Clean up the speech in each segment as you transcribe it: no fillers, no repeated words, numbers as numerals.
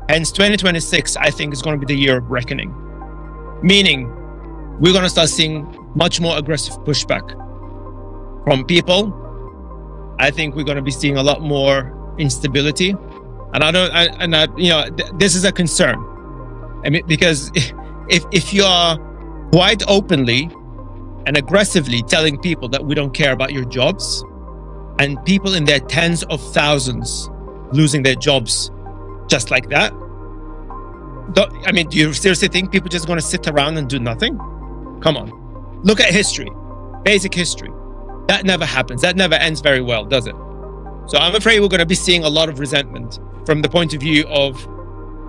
Hence, 2026, I think, is going to be the year of reckoning. Meaning, we're going to start seeing much more aggressive pushback from people. I think we're going to be seeing a lot more instability. And this is a concern. I mean, because if you are quite openly and aggressively telling people that we don't care about your jobs, and people in their tens of thousands losing their jobs just like that, do you seriously think people just going to sit around and do nothing? Come on. Look at history, basic history. That never happens. That never ends very well, does it? So I'm afraid we're going to be seeing a lot of resentment from the point of view of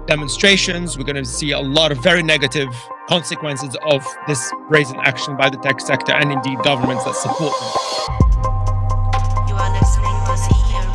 demonstrations. We're going to see a lot of very negative consequences of this brazen action by the tech sector and indeed governments that support them. You are listening to CEOR.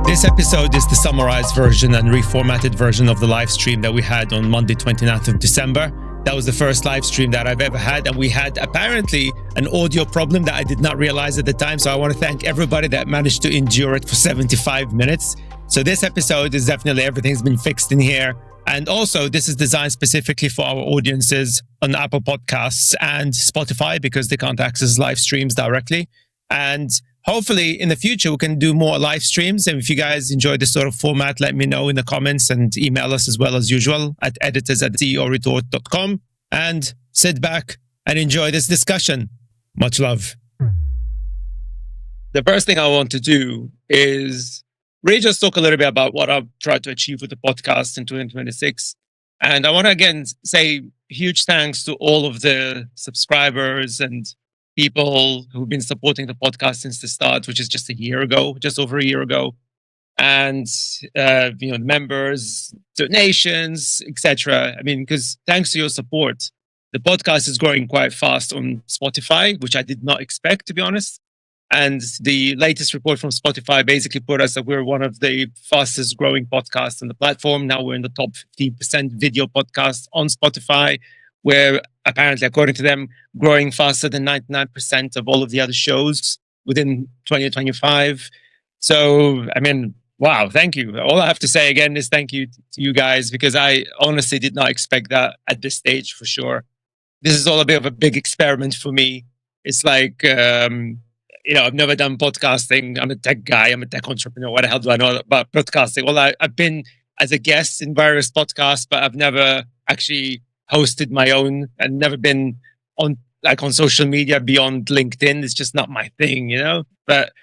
This episode is the summarized version and reformatted version of the live stream that we had on Monday, 29th of December. That was the first live stream that I've ever had, and we had apparently an audio problem that I did not realize at the time. So I want to thank everybody that managed to endure it for 75 minutes. So this episode is definitely, everything's been fixed in here. And also, this is designed specifically for our audiences on Apple Podcasts and Spotify, because they can't access live streams directly. And hopefully in the future, we can do more live streams. And if you guys enjoy this sort of format, let me know in the comments and email us as well as usual at editors@ceorretort.com, and sit back and enjoy this discussion. Much love. The first thing I want to do is really just talk a little bit about what I've tried to achieve with the podcast in 2026. And I want to again say huge thanks to all of the subscribers and people who've been supporting the podcast since the start, which is just over a year ago. And, members, donations, etc. I mean, because thanks to your support, the podcast is growing quite fast on Spotify, which I did not expect, to be honest. And the latest report from Spotify basically put us that we're one of the fastest growing podcasts on the platform. Now we're in the top 15% video podcast on Spotify. We're apparently, according to them, growing faster than 99% of all of the other shows within 2025. So, I mean, wow, thank you. All I have to say again is thank you to you guys, because I honestly did not expect that at this stage for sure. This is all a bit of a big experiment for me. It's like, I've never done podcasting. I'm a tech guy. I'm a tech entrepreneur. What the hell do I know about podcasting? Well, I've been as a guest in various podcasts, but I've never actually hosted my own, and never been on social media beyond LinkedIn. It's just not my thing, But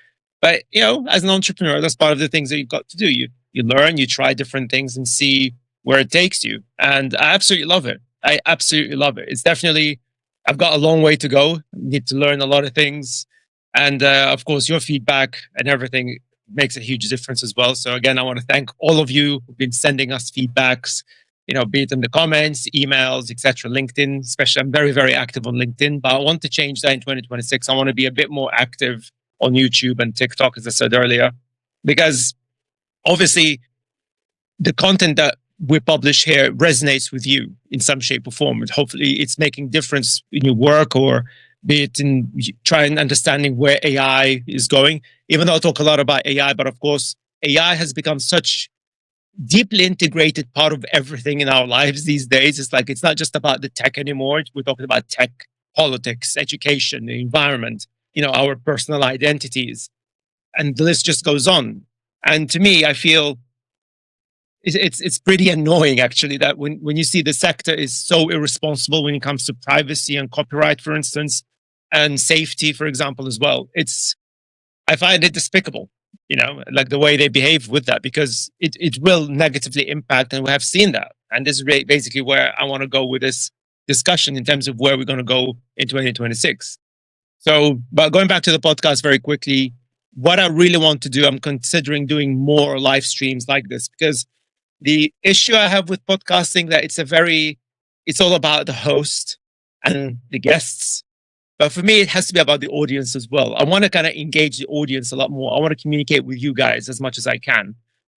as an entrepreneur, that's part of the things that you've got to do. You learn, you try different things and see where it takes you. And I absolutely love it. It's definitely, I've got a long way to go. I need to learn a lot of things. And of course, your feedback and everything makes a huge difference as well. So again, I want to thank all of you who've been sending us feedbacks, be it in the comments, emails, etc. LinkedIn, especially. I'm very, very active on LinkedIn, but I want to change that in 2026. I want to be a bit more active on YouTube and TikTok, as I said earlier, because obviously the content that we publish here resonates with you in some shape or form. And hopefully it's making difference in your work, or be it in trying understanding where AI is going. Even though I talk a lot about AI, but of course, AI has become such deeply integrated part of everything in our lives these days. It's like, it's not just about the tech anymore. We're talking about tech, politics, education, the environment, our personal identities, and the list just goes on. And to me, I feel it's pretty annoying, actually, that when you see the sector is so irresponsible when it comes to privacy and copyright, for instance, and safety, for example, as well. I find it despicable, like the way they behave with that, because it will negatively impact, and we have seen that. And this is basically where I want to go with this discussion in terms of where we're going to go in 2026. So, but going back to the podcast very quickly, what I really want to do, I'm considering doing more live streams like this, because the issue I have with podcasting, that it's all about the host and the guests. But for me, it has to be about the audience as well. I want to kind of engage the audience a lot more. I want to communicate with you guys as much as I can.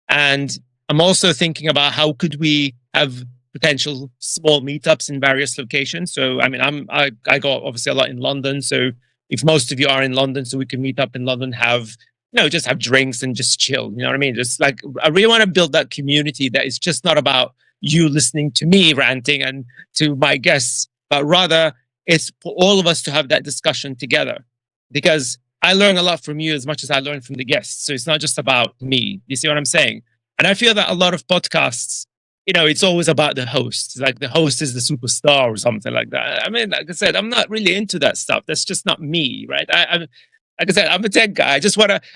And I'm also thinking about how could we have potential small meetups in various locations. So, I mean, I go obviously a lot in London. So if most of you are in London, so we can meet up in London, have just have drinks and just chill. You know what I mean? Just like, I really want to build that community that is just not about you listening to me ranting and to my guests, but rather it's for all of us to have that discussion together. Because I learn a lot from you as much as I learn from the guests. So it's not just about me. You see what I'm saying? And I feel that a lot of podcasts, it's always about the host. Like the host is the superstar or something like that. I mean, like I said, I'm not really into that stuff. That's just not me, right? Like I said, I'm a tech guy.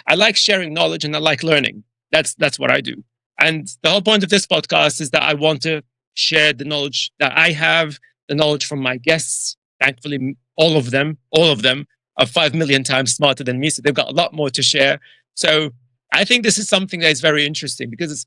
I like sharing knowledge and I like learning. That's what I do. And the whole point of this podcast is that I want to share the knowledge that I have, the knowledge from my guests. Thankfully, all of them are 5 million times smarter than me. So they've got a lot more to share. So I think this is something that is very interesting because it's,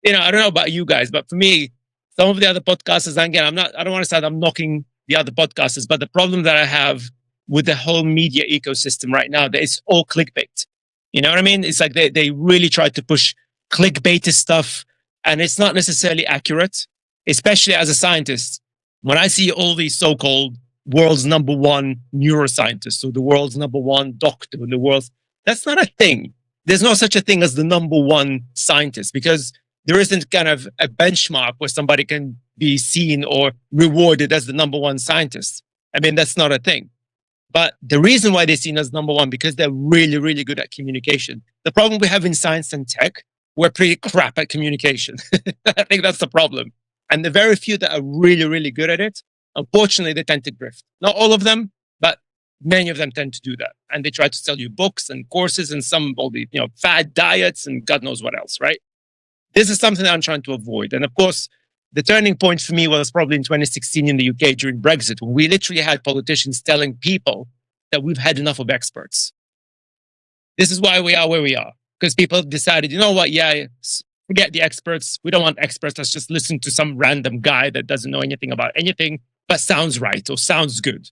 I don't know about you guys, but for me, some of the other podcasters, and again, I don't want to say that I'm knocking the other podcasters, but the problem that I have with the whole media ecosystem right now, that it's all clickbait. You know what I mean? It's like they really try to push clickbaity stuff and it's not necessarily accurate, especially as a scientist. When I see all these so-called world's number one neuroscientists or the world's number one doctor in the world, that's not a thing. There's no such a thing as the number one scientist because there isn't kind of a benchmark where somebody can be seen or rewarded as the number one scientist. I mean, that's not a thing. But the reason why they're seen as number one, because they're really, really good at communication. The problem we have in science and tech, we're pretty crap at communication. I think that's the problem. And the very few that are really, really good at it, unfortunately, they tend to grift. Not all of them, but many of them tend to do that. And they try to sell you books and courses and all the, fad diets and God knows what else, right? This is something that I'm trying to avoid. And of course, the turning point for me was probably in 2016 in the UK during Brexit, when we literally had politicians telling people that we've had enough of experts. This is why we are where we are. Because people decided, you know what, forget the experts. We don't want experts. Let's just listen to some random guy that doesn't know anything about anything, but sounds right or sounds good.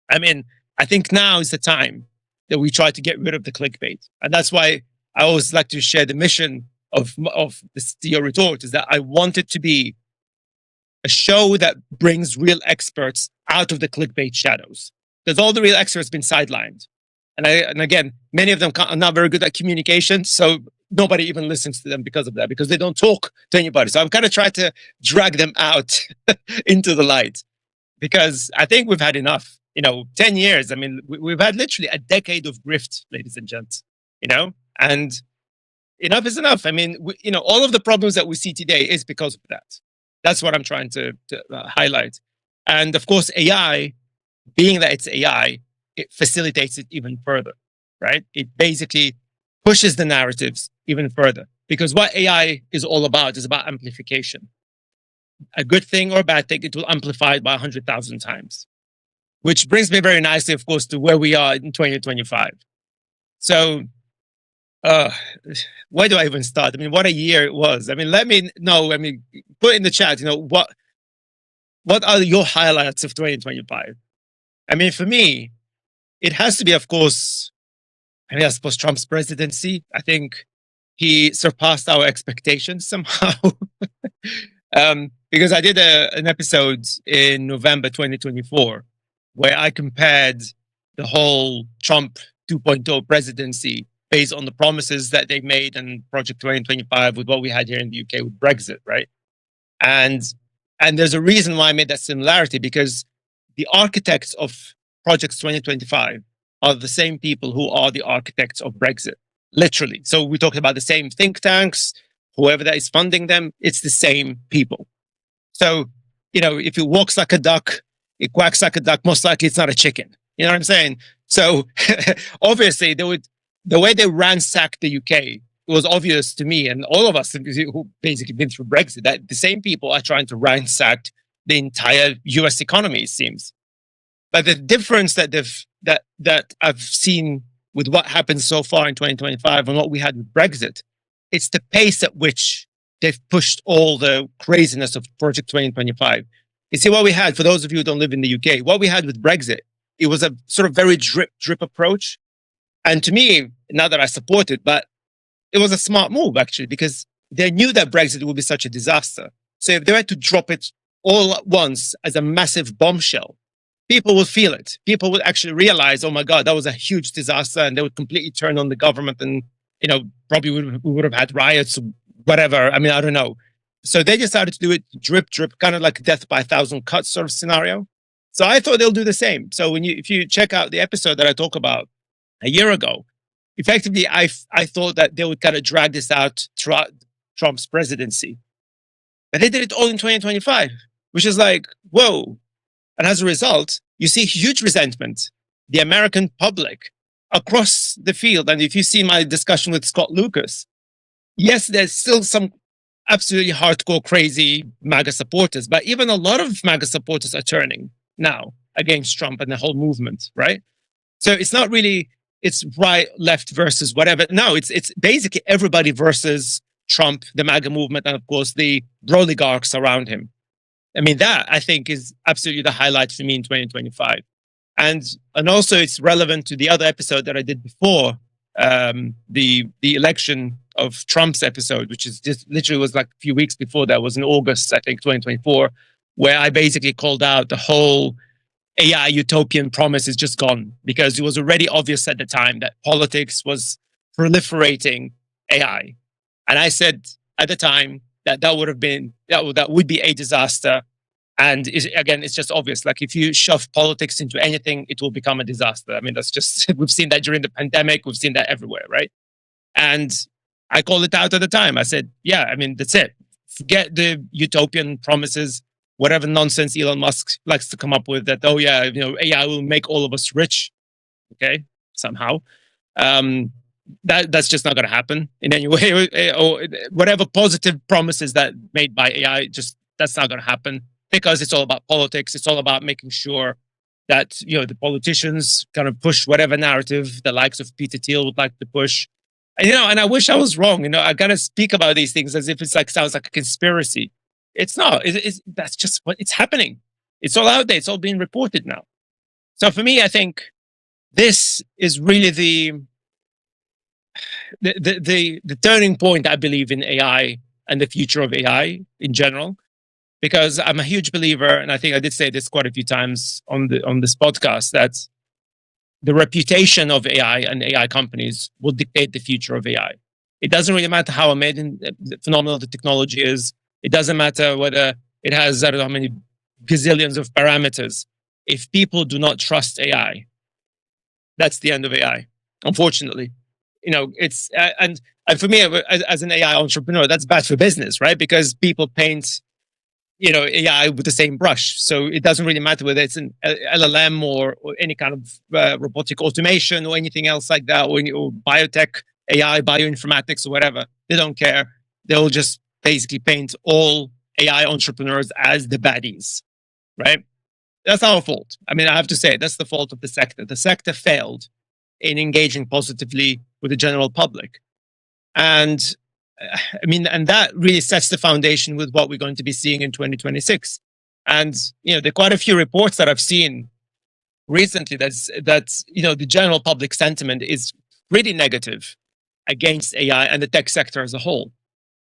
I mean, I think now is the time that we try to get rid of the clickbait. And that's why I always like to share the mission of the CEOR Retort is that I want it to be a show that brings real experts out of the clickbait shadows. Because all the real experts have been sidelined. And again, many of them are not very good at communication. So nobody even listens to them because of that, because they don't talk to anybody. So I'm kind of trying to drag them out into the light because I think we've had enough. 10 years. I mean, we've had literally a decade of grift, ladies and gents, and enough is enough. I mean, all of the problems that we see today is because of that. That's what I'm trying to highlight. And of course, AI, being that it's AI, it facilitates it even further, right? It basically pushes the narratives even further because what AI is all about is about amplification. A good thing or a bad thing, it will amplify it by 100,000 times, which brings me very nicely, of course, to where we are in 2025. So, where do I even start? I mean, what a year it was. I mean, let me know. I mean, put in the chat, what are your highlights of 2025? I mean, for me, it has to be, of course, I suppose Trump's presidency. I think he surpassed our expectations somehow. Because I did an episode in November 2024 where I compared the whole Trump 2.0 presidency based on the promises that they made in Project 2025 with what we had here in the UK with Brexit, right? And there's a reason why I made that similarity, because the architects of Projects 2025 are the same people who are the architects of Brexit, literally. So we talked about the same think tanks, whoever that is funding them, it's the same people. So, if it walks like a duck, it quacks like a duck, most likely it's not a chicken. You know what I'm saying? So obviously the way they ransacked the UK, it was obvious to me and all of us who basically been through Brexit that the same people are trying to ransack the entire US economy, it seems. But the difference that I've seen with what happened so far in 2025 and what we had with Brexit, it's the pace at which they've pushed all the craziness of Project 2025. You see what we had, for those of you who don't live in the UK, what we had with Brexit, it was a sort of very drip approach. And to me, not that I support it, but it was a smart move actually, because they knew that Brexit would be such a disaster. So if they were to drop it all at once as a massive bombshell, people will feel it. People will actually realize, oh my God, that was a huge disaster, and they would completely turn on the government, and probably we would have had riots, whatever. I mean, I don't know. So they decided to do it drip, drip, kind of like death by a thousand cuts sort of scenario. So I thought they'll do the same. So if you check out the episode that I talk about a year ago, effectively, I thought that they would kind of drag this out throughout Trump's presidency, but they did it all in 2025, which is like, whoa. And as a result, you see huge resentment, the American public across the field. And if you see my discussion with Scott Lucas, yes, there's still some absolutely hardcore, crazy MAGA supporters, but even a lot of MAGA supporters are turning now against Trump and the whole movement, right? So it's not really, it's right, left versus whatever. No, it's basically everybody versus Trump, the MAGA movement, and of course the oligarchs around him. I mean, that I think is absolutely the highlight for me in 2025. And also it's relevant to the other episode that I did before, the election of Trump's episode, which is just literally was like a few weeks before that, was in August, I think, 2024, where I basically called out the whole AI utopian promise is just gone, because it was already obvious at the time that politics was proliferating AI. And I said at the time that would have been, that would be a disaster. And again, it's just obvious. Like if you shove politics into anything, it will become a disaster. I mean, that's just, we've seen that during the pandemic. We've seen that everywhere, right? And I called it out at the time. I said, yeah, I mean, that's it. Forget the utopian promises, whatever nonsense Elon Musk likes to come up with, that, oh yeah, AI will make all of us rich. Okay, somehow. That's just not going to happen in any way. Or whatever positive promises that made by AI, just that's not going to happen, because it's all about politics. It's all about making sure that the politicians kind of push whatever narrative the likes of Peter Thiel would like to push. And, and I wish I was wrong. I gotta speak about these things as if it's like sounds like a conspiracy. It's not. That's just what it's happening. It's all out there. It's all being reported now. So for me, I think this is really the turning point, I believe, in AI and the future of AI in general, because I'm a huge believer, and I think I did say this quite a few times on this podcast, that the reputation of AI and AI companies will dictate the future of AI. It doesn't really matter how amazing, phenomenal the technology is. It doesn't matter whether it has, I don't know how many gazillions of parameters. If people do not trust AI, that's the end of AI, unfortunately. It's, and for me, as an AI entrepreneur, that's bad for business, right? Because people paint, AI with the same brush. So it doesn't really matter whether it's an LLM or any kind of robotic automation or anything else like that, or biotech, AI, bioinformatics, or whatever. They don't care. They'll just basically paint all AI entrepreneurs as the baddies, right? That's our fault. I mean, I have to say, that's the fault of the sector. The sector failed in engaging positively with the general public. And I mean, and that really sets the foundation with what we're going to be seeing in 2026. And, there are quite a few reports that I've seen recently that's the general public sentiment is pretty negative against AI and the tech sector as a whole.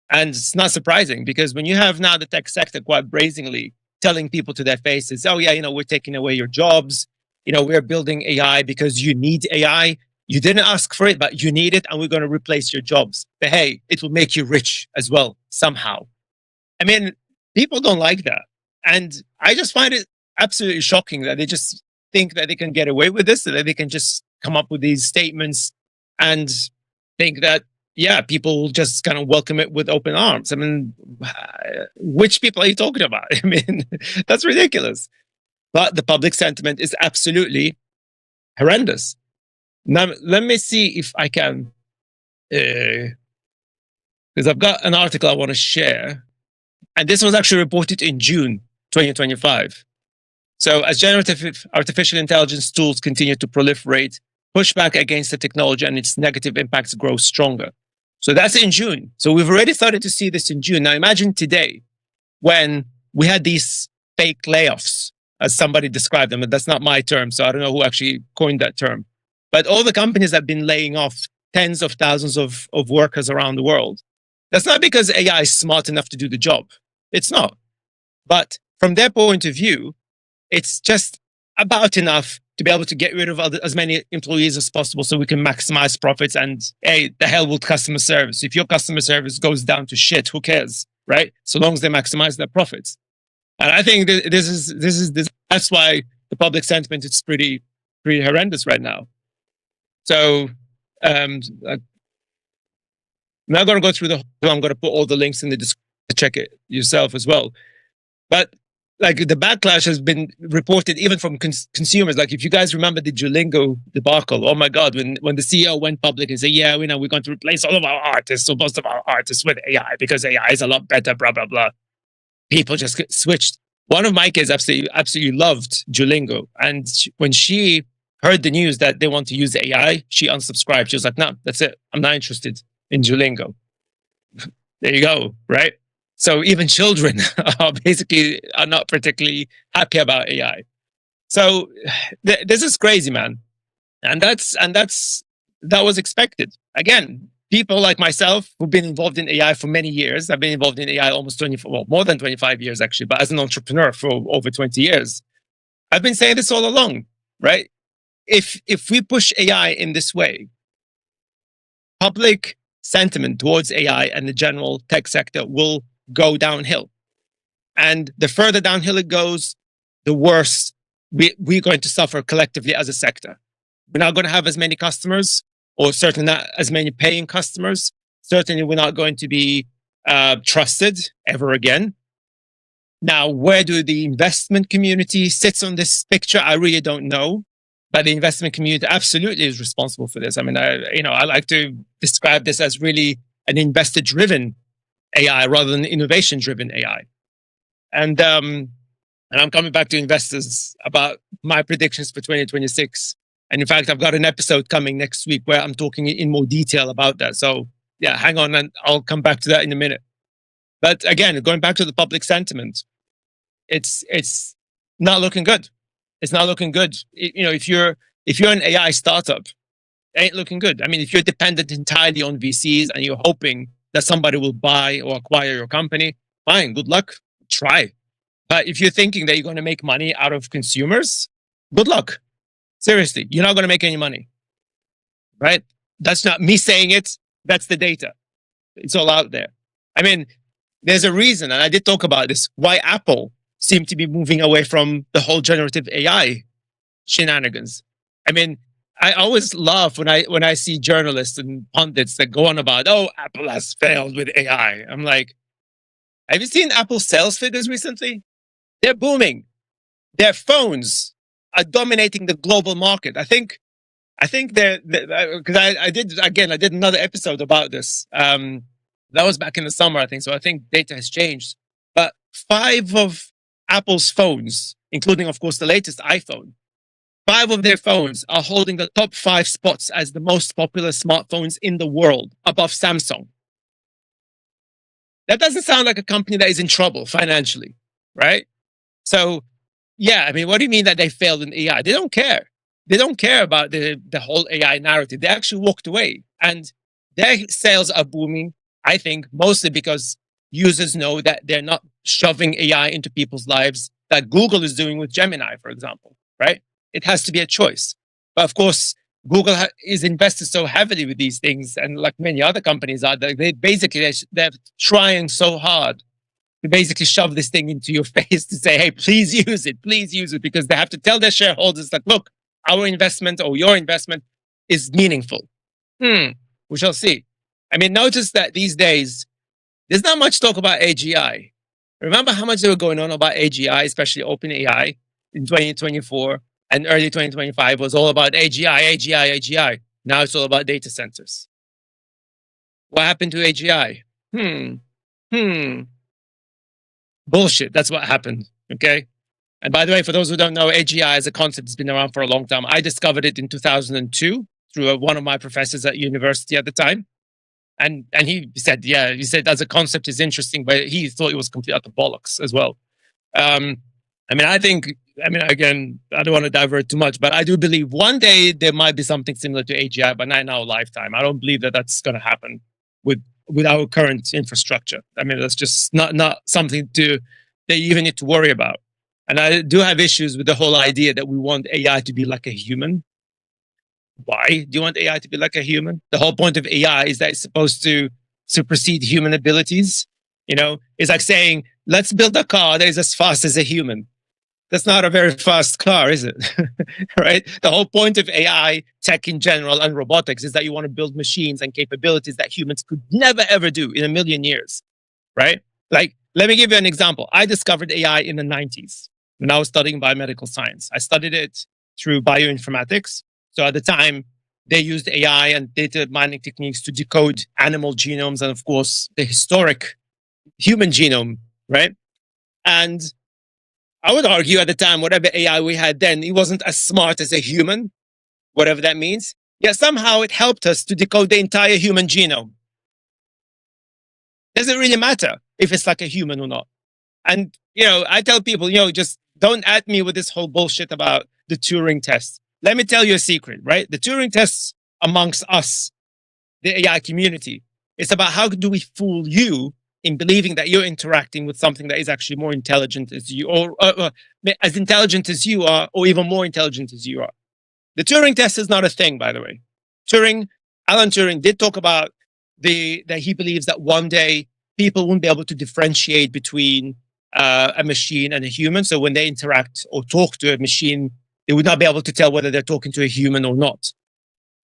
And it's not surprising, because when you have now the tech sector quite brazenly telling people to their faces, oh yeah, we're taking away your jobs. We're building AI because you need AI. You didn't ask for it, but you need it, and we're going to replace your jobs. But hey, it will make you rich as well, somehow. I mean, people don't like that. And I just find it absolutely shocking that they just think that they can get away with this, that they can just come up with these statements and think that, yeah, people will just kind of welcome it with open arms. I mean, which people are you talking about? I mean, that's ridiculous. But the public sentiment is absolutely horrendous. Now, let me see if I can, because I've got an article I want to share. And this was actually reported in June 2025. So as generative artificial intelligence tools continue to proliferate, pushback against the technology and its negative impacts grow stronger. So that's in June. So we've already started to see this in June. Now imagine today, when we had these fake layoffs, as somebody described them, and that's not my term, so I don't know who actually coined that term. But all the companies have been laying off tens of thousands of workers around the world. That's not because AI is smart enough to do the job. It's not. But from their point of view, it's just about enough to be able to get rid of as many employees as possible so we can maximize profits. And hey, the hell with customer service. If your customer service goes down to shit, who cares, right? So long as they maximize their profits. And I think that's why the public sentiment is pretty horrendous right now. So I'm not going to go through the whole. I'm going to put all the links in the description to check it yourself as well. But like the backlash has been reported even from consumers. Like if you guys remember the Duolingo debacle, oh my God, when the CEO went public and said, yeah, we're going to replace all of our artists or most of our artists with AI because AI is a lot better, blah, blah, blah. People just switched. One of my kids absolutely loved Duolingo. And when she heard the news that they want to use AI, she unsubscribed. She was like, no, that's it. I'm not interested in Duolingo. There you go, right? So even children are not particularly happy about AI. So this is crazy, man. And that was expected. Again, people like myself who've been involved in AI for many years. I've been involved in AI almost more than 25 years actually, but as an entrepreneur for over 20 years. I've been saying this all along, right? If we push AI in this way, public sentiment towards AI and the general tech sector will go downhill. And the further downhill it goes, the worse we're going to suffer collectively as a sector. We're not going to have as many customers, or certainly not as many paying customers. Certainly we're not going to be trusted ever again. Now, where do the investment community sits on this picture? I really don't know. But the investment community absolutely is responsible for this. I mean, I like to describe this as really an investor-driven AI rather than innovation-driven AI. And I'm coming back to investors about my predictions for 2026. And in fact, I've got an episode coming next week where I'm talking in more detail about that. So yeah, hang on, and I'll come back to that in a minute. But again, going back to the public sentiment, it's not looking good. It's not looking good. If you're an AI startup, it ain't looking good. I mean, if you're dependent entirely on VCs and you're hoping that somebody will buy or acquire your company, fine, good luck, try. But if you're thinking that you're going to make money out of consumers, good luck. Seriously, you're not going to make any money, right? That's not me saying it. That's the data. It's all out there. I mean, there's a reason, and I did talk about this, why Apple seem to be moving away from the whole generative AI shenanigans. I mean, I always laugh when I see journalists and pundits that go on about, oh, Apple has failed with AI. I'm like, have you seen Apple's sales figures recently? They're booming. Their phones are dominating the global market. I think they're, because I did another episode about this. That was back in the summer, I think. So I think data has changed. But 5 of Apple's phones, including, of course, the latest iPhone, 5 of their phones are holding the top 5 spots as the most popular smartphones in the world, above Samsung. That doesn't sound like a company that is in trouble financially, right? So, yeah, I mean, what do you mean that they failed in AI? They don't care. They don't care about the whole AI narrative. They actually walked away. And their sales are booming, I think, mostly because users know that they're not shoving AI into people's lives that Google is doing with Gemini, for example, right? It has to be a choice. But of course, Google is invested so heavily with these things, and like many other companies are, they're trying so hard to basically shove this thing into your face to say, hey, please use it, because they have to tell their shareholders that, look, our investment or your investment is meaningful. We shall see. I mean, notice that these days, there's not much talk about AGI. Remember how much they were going on about AGI, especially OpenAI in 2024 and early 2025 was all about AGI. Now it's all about data centers. What happened to AGI? Bullshit. That's what happened. Okay. And by the way, for those who don't know, AGI as a concept has been around for a long time. I discovered it in 2002 through one of my professors at university at the time. And he said, as a concept is interesting, but he thought it was complete utter bollocks as well. Again, I don't want to divert too much, but I do believe one day there might be something similar to AGI, but not in our lifetime. I don't believe that that's going to happen with our current infrastructure. I mean, that's just not something that you even need to worry about. And I do have issues with the whole idea that we want AI to be like a human. Why do you want AI to be like a human? The whole point of AI is that it's supposed to supersede human abilities. It's like saying, let's build a car that is as fast as a human. That's not a very fast car, is it? Right? The whole point of AI, tech in general, and robotics is that you want to build machines and capabilities that humans could never, ever do in a million years, right? Like, let me give you an example. I discovered AI in the 90s when I was studying biomedical science. I studied it through bioinformatics. So at the time, they used AI and data mining techniques to decode animal genomes and, of course, the historic human genome, right? And I would argue at the time, whatever AI we had then, it wasn't as smart as a human, whatever that means. Yet somehow it helped us to decode the entire human genome. Doesn't really matter if it's like a human or not. And, I tell people, just don't at me with this whole bullshit about the Turing test. Let me tell you a secret, right? The Turing tests amongst us, the AI community, it's about how do we fool you in believing that you're interacting with something that is actually more intelligent as you, or as intelligent as you are, or even more intelligent as you are. The Turing test is not a thing, by the way. Alan Turing did talk about that he believes that one day people won't be able to differentiate between a machine and a human. So when they interact or talk to a machine, they would not be able to tell whether they're talking to a human or not.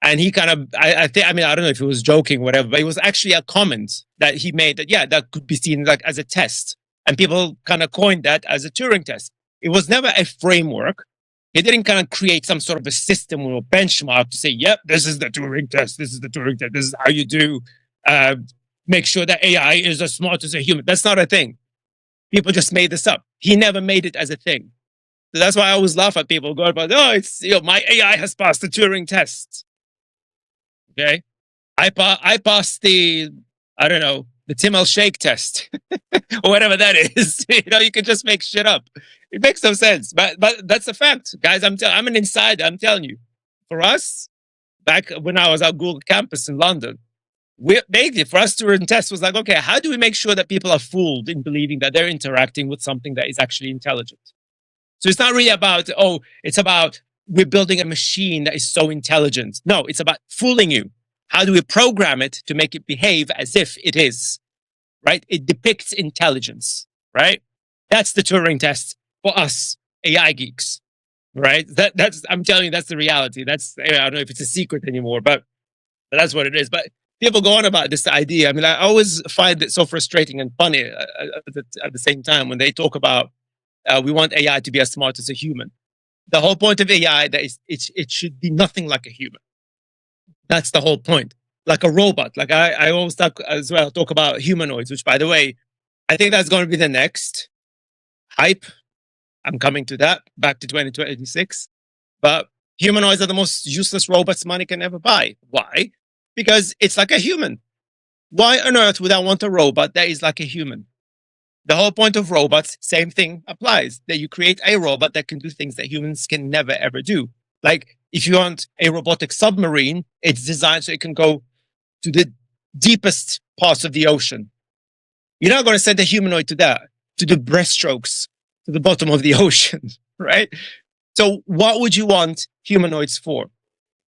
And he kind of, I don't know if he was joking or whatever, but it was actually a comment that he made that, yeah, that could be seen like as a test. And people kind of coined that as a Turing test. It was never a framework. He didn't kind of create some sort of a system or a benchmark to say, yep, this is the Turing test. This is the Turing test. This is how you do make sure that AI is as smart as a human. That's not a thing. People just made this up. He never made it as a thing. So that's why I always laugh at people going about, it's, my AI has passed the Turing test. Okay. I passed the Tim Shake test or whatever that is. You can just make shit up. It makes no sense, but that's a fact, guys. I'm an insider. I'm telling you. For us, back when I was at Google campus in London, basically for us Turing test was like, okay, how do we make sure that people are fooled in believing that they're interacting with something that is actually intelligent? So it's not really about, it's about we're building a machine that is so intelligent. No, it's about fooling you. How do we program it to make it behave as if it is, right? It depicts intelligence, right? That's the Turing test for us AI geeks, right? I'm telling you, that's the reality. I don't know if it's a secret anymore, but that's what it is. But people go on about this idea. I mean, I always find it so frustrating and funny at the same time when they talk about we want AI to be as smart as a human. The whole point of AI that is it should be nothing like a human. That's the whole point. Like a robot. Like I always talk about humanoids, which, by the way, I think that's going to be the next hype. I'm coming to that, back to 2026. But humanoids are the most useless robots money can ever buy. Why? Because it's like a human. Why on earth would I want a robot that is like a human? The whole point of robots, same thing applies. That you create a robot that can do things that humans can never, ever do. Like, if you want a robotic submarine, it's designed so it can go to the deepest parts of the ocean. You're not going to send a humanoid to the breaststrokes, to the bottom of the ocean, right? So what would you want humanoids for?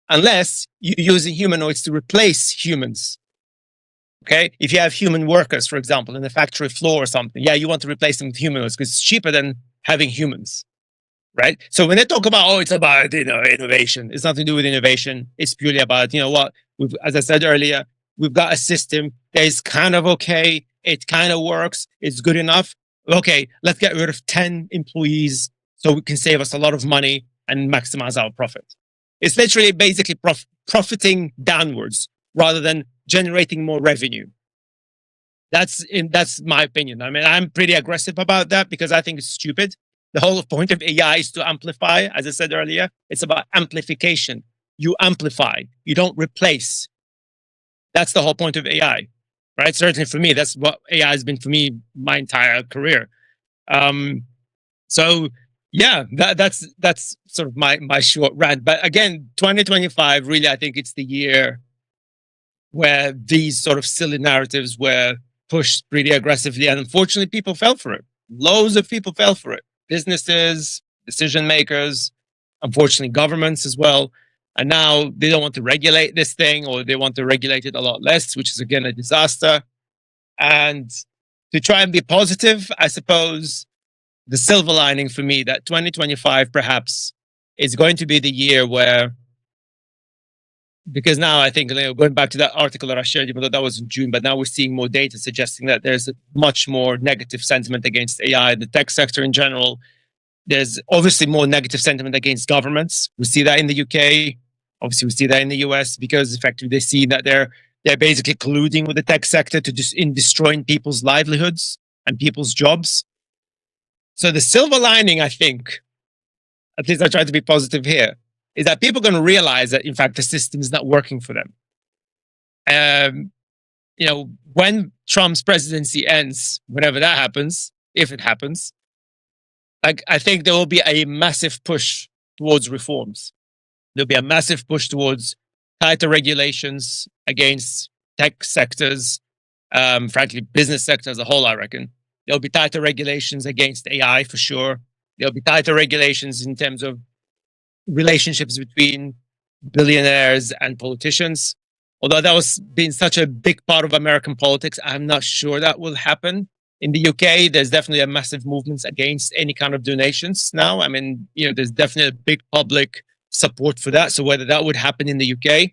Unless you're using humanoids to replace humans. Okay? If you have human workers, for example, in the factory floor or something, yeah, you want to replace them with humanoids because it's cheaper than having humans. Right? So when they talk about, it's about, innovation, it's nothing to do with innovation. It's purely about, as I said earlier, we've got a system that is kind of okay. It kind of works. It's good enough. Okay, let's get rid of 10 employees so we can save us a lot of money and maximize our profit. It's literally basically profiting downwards rather than generating more revenue. That's my opinion. I mean, I'm pretty aggressive about that because I think it's stupid. The whole point of AI is to amplify. As I said earlier, it's about amplification. You amplify, you don't replace. That's the whole point of AI, right? Certainly for me, that's what AI has been for me my entire career. So yeah, that's sort of my short rant. But again, 2025, really, I think it's the year where these sort of silly narratives were pushed pretty aggressively. And unfortunately, people fell for it. Loads of people fell for it. businesses, decision makers, unfortunately, governments as well. And now they don't want to regulate this thing, or they want to regulate it a lot less, which is again a disaster. And to try and be positive, I suppose the silver lining for me that 2025 perhaps is going to be the year where, because now I think, going back to that article that I shared, even though that was in June, but now we're seeing more data suggesting that there's a much more negative sentiment against AI in the tech sector in general. There's obviously more negative sentiment against governments. We see that in the UK. Obviously, we see that in the US, because effectively they see that they're basically colluding with the tech sector in destroying people's livelihoods and people's jobs. So the silver lining, I think, at least I try to be positive here, is that people are going to realize that, in fact, the system is not working for them. When Trump's presidency ends, whenever that happens, if it happens, I think there will be a massive push towards reforms. There'll be a massive push towards tighter regulations against tech sectors, frankly, business sector as a whole, I reckon. There'll be tighter regulations against AI for sure. There'll be tighter regulations in terms of relationships between billionaires and politicians. Although that was been such a big part of American politics, I'm not sure that will happen. In the UK, there's definitely a massive movement against any kind of donations now. I mean, there's definitely a big public support for that. So whether that would happen in the UK,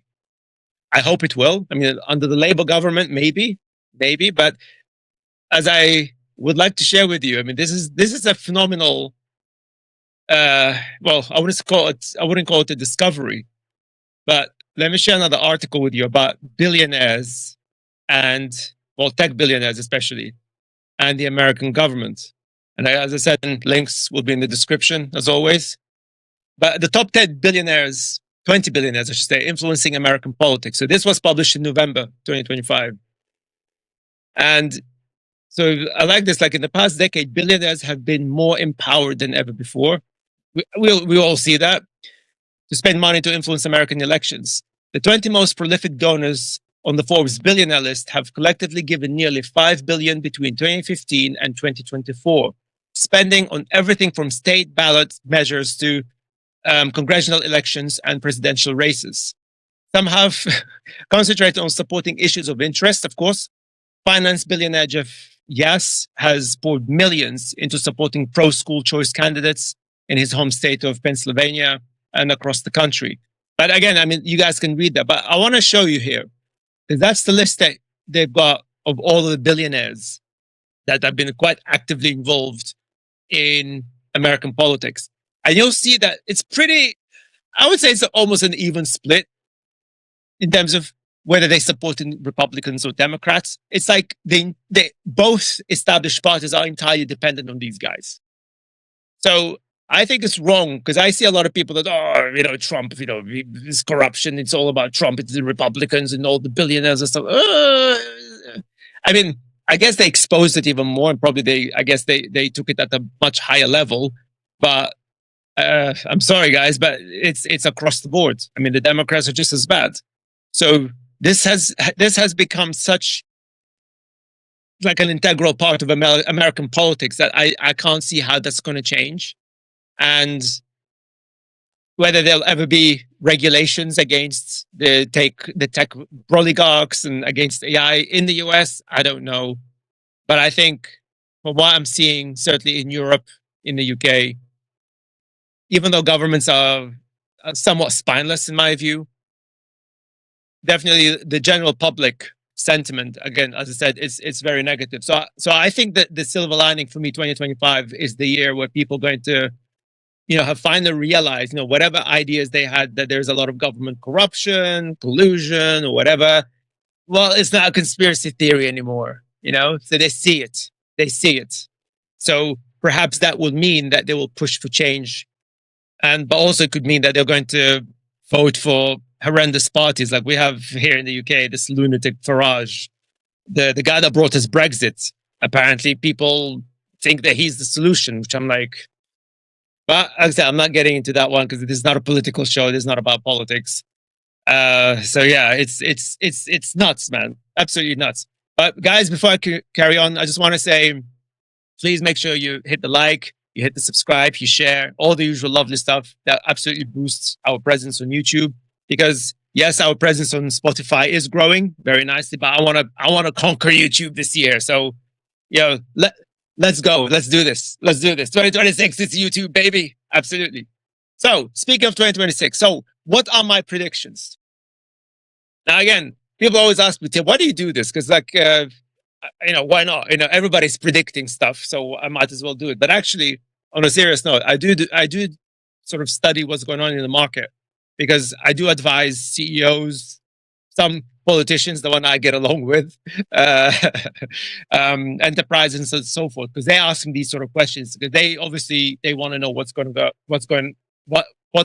I hope it will. I mean, under the Labour government, maybe. But as I would like to share with you, I mean, this is a phenomenal. I wouldn't call it a discovery, but let me share another article with you about billionaires and, tech billionaires especially, and the American government. And as I said, links will be in the description as always. But the top 10 billionaires, 20 billionaires, I should say, influencing American politics. So this was published in November 2025. And so I like this. Like in the past decade, billionaires have been more empowered than ever before. We all see that, to spend money to influence American elections. The 20 most prolific donors on the Forbes billionaire list have collectively given nearly $5 billion between 2015 and 2024, spending on everything from state ballot measures to congressional elections and presidential races. Some have concentrated on supporting issues of interest, of course. Finance billionaire Jeff Yass has poured millions into supporting pro-school choice candidates in his home state of Pennsylvania and across the country. But again, I mean, you guys can read that. But I want to show you here, because that's the list that they've got of all of the billionaires that have been quite actively involved in American politics. And you'll see that it's I would say it's almost an even split in terms of whether they support Republicans or Democrats. It's like they both established parties are entirely dependent on these guys. So I think it's wrong, because I see a lot of people that, Trump, this corruption, it's all about Trump, it's the Republicans and all the billionaires and stuff. I mean, I guess they exposed it even more, and probably they took it at a much higher level. But I'm sorry, guys, but it's across the board. I mean, the Democrats are just as bad. So this has become such like an integral part of American politics that I can't see how that's going to change. And whether there'll ever be regulations against the tech oligarchs and against AI in the US, I don't know. But I think from what I'm seeing, certainly in Europe, in the UK, even though governments are somewhat spineless in my view, definitely the general public sentiment, again, as I said, it's very negative. So I think that the silver lining for me, 2025, is the year where people are going to, have finally realized, whatever ideas they had that there's a lot of government corruption, collusion, or whatever. Well, it's not a conspiracy theory anymore, So they see it. So perhaps that would mean that they will push for change, but also it could mean that they're going to vote for horrendous parties like we have here in the UK. This lunatic Farage, the guy that brought us Brexit. Apparently, people think that he's the solution, which I'm like. But like I said, I'm not getting into that one because this is not a political show. This is not about politics. So yeah, it's nuts, man. Absolutely nuts. But guys, before I carry on, I just want to say, please make sure you hit the like, you hit the subscribe, you share, all the usual lovely stuff that absolutely boosts our presence on YouTube. Because yes, our presence on Spotify is growing very nicely, but I want to conquer YouTube this year. So, let's go. Let's do this. Let's do this. 2026 is YouTube, baby. Absolutely. So speaking of 2026, so what are my predictions? Now, again, people always ask me, Tim, why do you do this? Because why not? Everybody's predicting stuff, so I might as well do it. But actually, on a serious note, I do sort of study what's going on in the market, because I do advise CEOs, some politicians, the one I get along with, enterprises and so forth, because they ask me these sort of questions, because they want to know what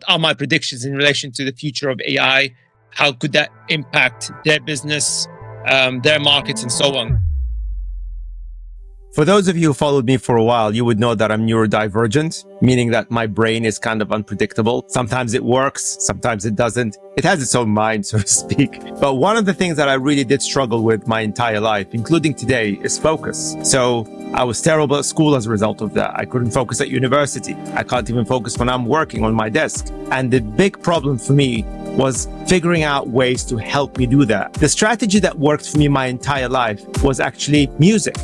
are my predictions in relation to the future of AI, how could that impact their business, their markets, and so on. For those of you who followed me for a while, you would know that I'm neurodivergent, meaning that my brain is kind of unpredictable. Sometimes it works, sometimes it doesn't. It has its own mind, so to speak. But one of the things that I really did struggle with my entire life, including today, is focus. So I was terrible at school as a result of that. I couldn't focus at university. I can't even focus when I'm working on my desk. And the big problem for me was figuring out ways to help me do that. The strategy that worked for me my entire life was actually music.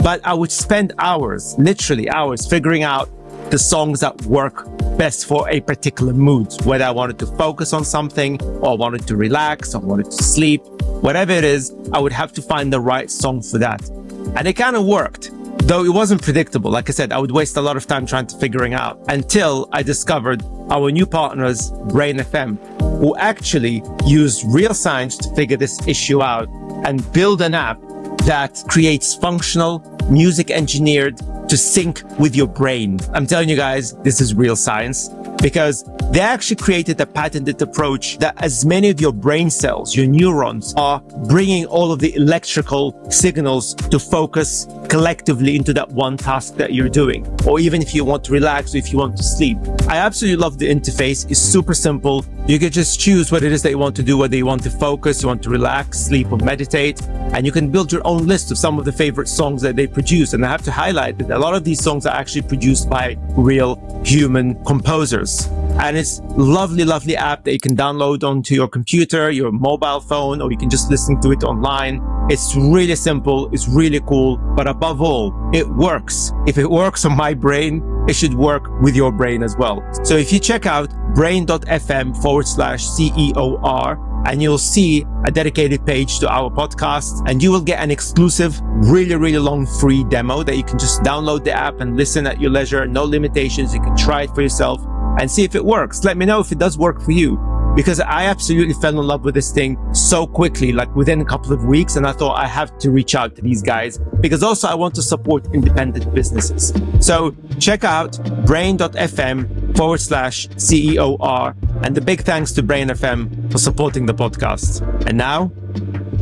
But I would spend hours, literally hours, figuring out the songs that work best for a particular mood, whether I wanted to focus on something, or wanted to relax, or wanted to sleep. Whatever it is, I would have to find the right song for that. And it kind of worked, though it wasn't predictable. Like I said, I would waste a lot of time trying to figuring out, until I discovered our new partners, Brain FM, who actually used real science to figure this issue out and build an app that creates functional music engineered to sync with your brain. I'm telling you guys, this is real science, because they actually created a patented approach that as many of your brain cells, your neurons, are bringing all of the electrical signals to focus collectively into that one task that you're doing, or even if you want to relax or if you want to sleep. I absolutely love the interface. It's super simple. You can just choose what it is that you want to do, whether you want to focus, you want to relax, sleep, or meditate, and you can build your own list of some of the favorite songs that they produce. And I have to highlight that a lot of these songs are actually produced by real human composers. And it's lovely, lovely app that you can download onto your computer, your mobile phone, or you can just listen to it online. It's really simple. It's really cool. But above all, it works. If it works on my brain, it should work with your brain as well. So if you check out brain.fm/CEOR, and you'll see a dedicated page to our podcast, and you will get an exclusive, really, really long free demo that you can just download the app and listen at your leisure. No limitations. You can try it for yourself and see if it works. Let me know if it does work for you, because I absolutely fell in love with this thing so quickly, like within a couple of weeks. And I thought I have to reach out to these guys, because also I want to support independent businesses. So check out brain.fm/CEOR, and the big thanks to Brain FM for supporting the podcast. And now